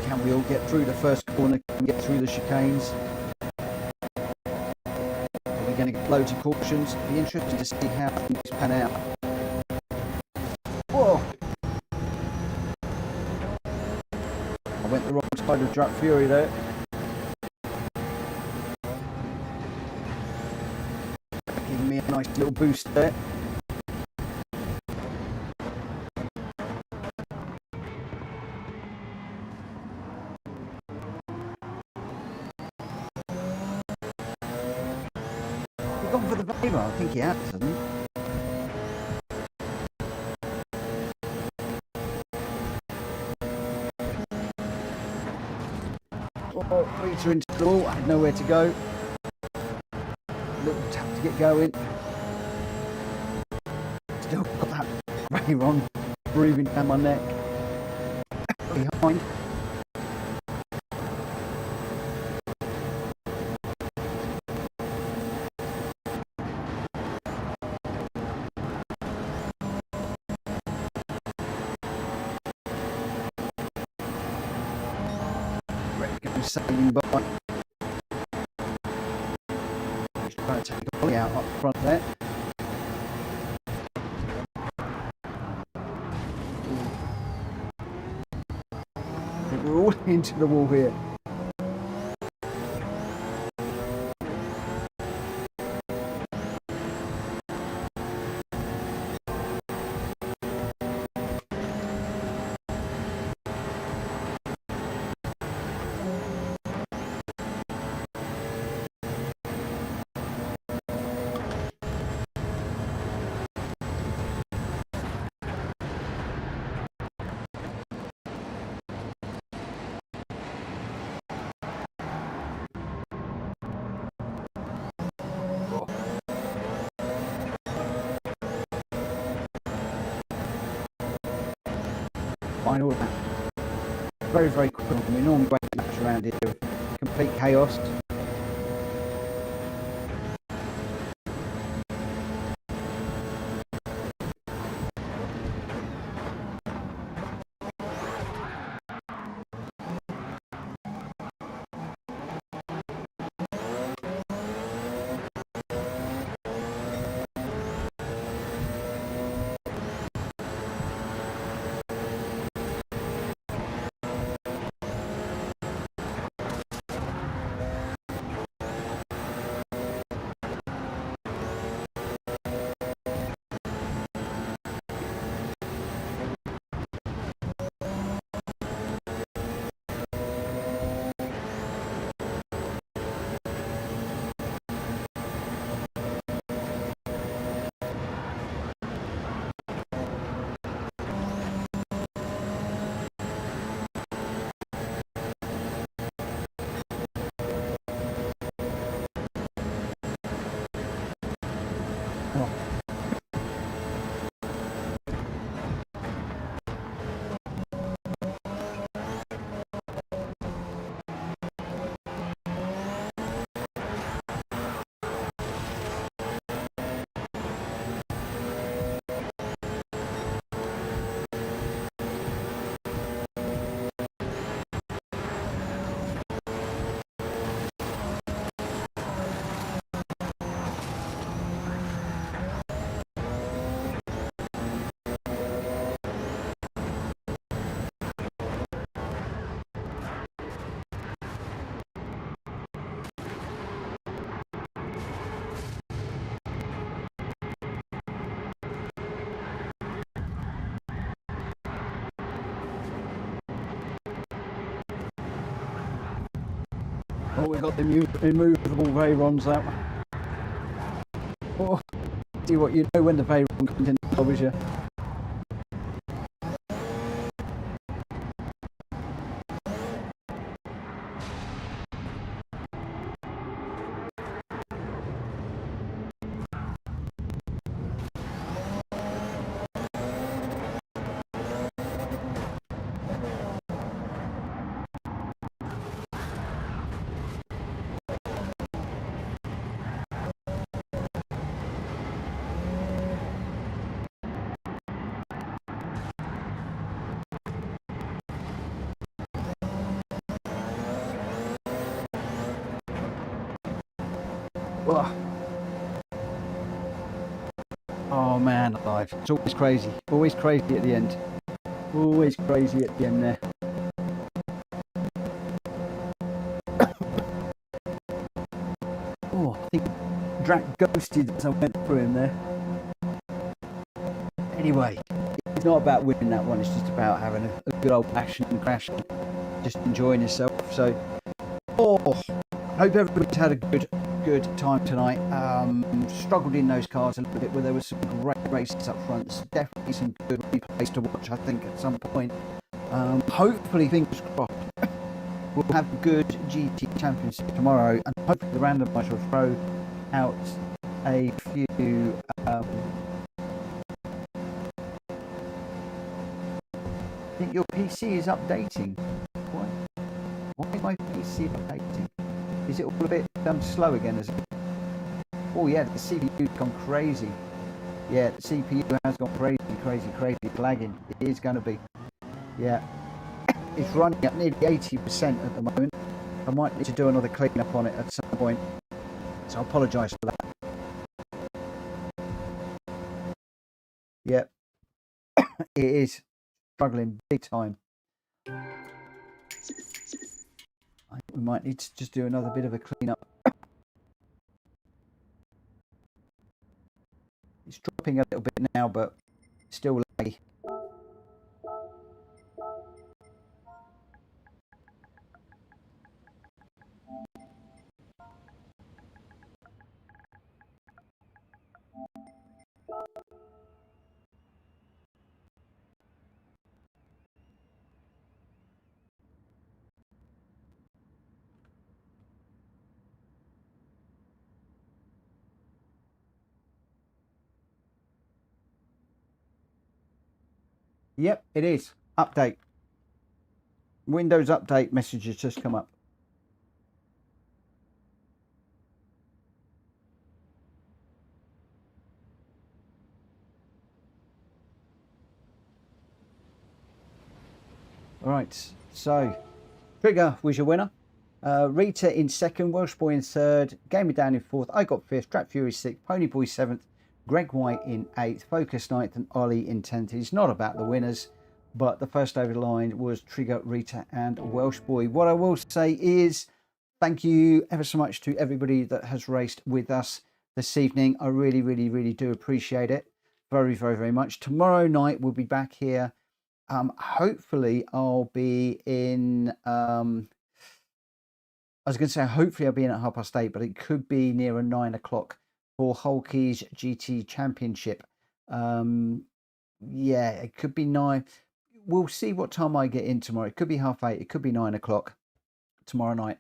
S1: Can we all get through the first corner? Can we get through the chicanes? We're going to get loads of cautions. It'll be interesting to see how things pan out. Whoa! I went the wrong side of Drug Fury there. Me a nice little boost there. He's gone for the Weber. I think he has, hasn't he? Oh, Rita into the wall. I had nowhere to go. Little tap to get going. Still got that rain on breathing down my neck. Behind. Ready to go sailing by. Trying to take Ollie out up front there. We're all into the wall here. Final lap. Very, very quick. We normally wait laps around here. Complete chaos. Oh, we've got the immovable Veyrons out. Oh, see what you know when the Veyron comes in the club, is you? Oh man, alive. It's always crazy. Always crazy at the end. Always crazy at the end there. Oh, I think Drac ghosted as I went through him there. Anyway, it's not about winning that one. It's just about having a good old passion and crash and just enjoying yourself. So, I hope everybody's had a good time tonight. Struggled in those cars a little bit where there was some great races up front. There's definitely some good replays to watch, I think, at some point. Hopefully, fingers crossed, we'll have a good GT Championship tomorrow, and hopefully the randomizer will throw out a few I think your PC is updating. Why is my PC updating? Is it all a bit slow again? Is it? Oh yeah, the CPU's gone crazy. Yeah, the CPU has gone crazy. It's lagging. It is going to be. Yeah, it's running at nearly 80% at the moment. I might need to do another clean-up on it at some point. So I apologise for that. Yeah, it is struggling big time. We might need to just do another bit of a clean-up. It's dropping a little bit now, but still laggy. Yep, it is. Update. Windows update message has just come up. All right, so Trigger was your winner. Rita in second, Welsh Boy in third, Gamer Dan in fourth, I got fifth, Trap Fury sixth, Pony Boy seventh, Greg White in eighth, Focus ninth, and Ollie in 10th. It's not about the winners, but the first over the line was Trigger, Rita, and Welsh Boy. What I will say is thank you ever so much to everybody that has raced with us this evening. I really do appreciate it. Very much. Tomorrow night we'll be back here. Hopefully I'll be in I was going to say hopefully I'll be in at 8:30, but it could be near 9 o'clock for Hulkey's GT Championship. Yeah, it could be 9. We'll see what time I get in tomorrow. It could be 8:30. It could be 9 o'clock tomorrow night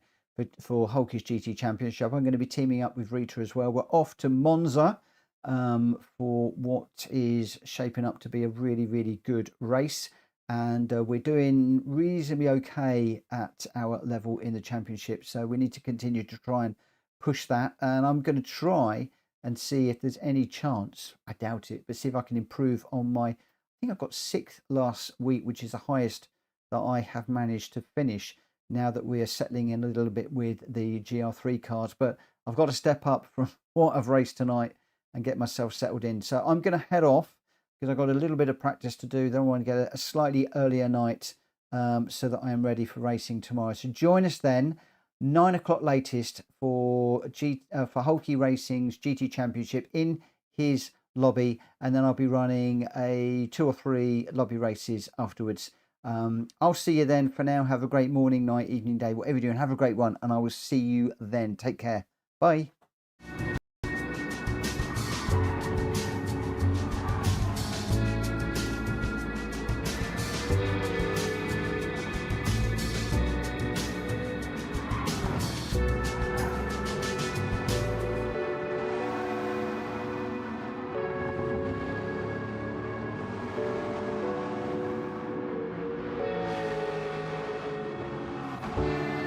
S1: for Hulkey's GT Championship. I'm going to be teaming up with Rita as well. We're off to Monza for what is shaping up to be a really good race. And we're doing reasonably okay at our level in the championship, so we need to continue to try and push that. And I'm going to try and see if there's any chance, I doubt it, but see if I can improve on my, I think I've got 6th last week, which is the highest that I have managed to finish now that we are settling in a little bit with the GR3 cars. But I've got to step up from what I've raced tonight and get myself settled in. So I'm going to head off, because I've got a little bit of practice to do. Then I want to get a slightly earlier night so that I am ready for racing tomorrow. So join us then, 9 o'clock latest for Hulkey Racing's GT Championship in his lobby, and then I'll be running 2 or 3 lobby races afterwards. I'll see you then. For now, have a great morning, night, evening, day, whatever you're doing. Have a great one, and I will see you then. Take care. Bye.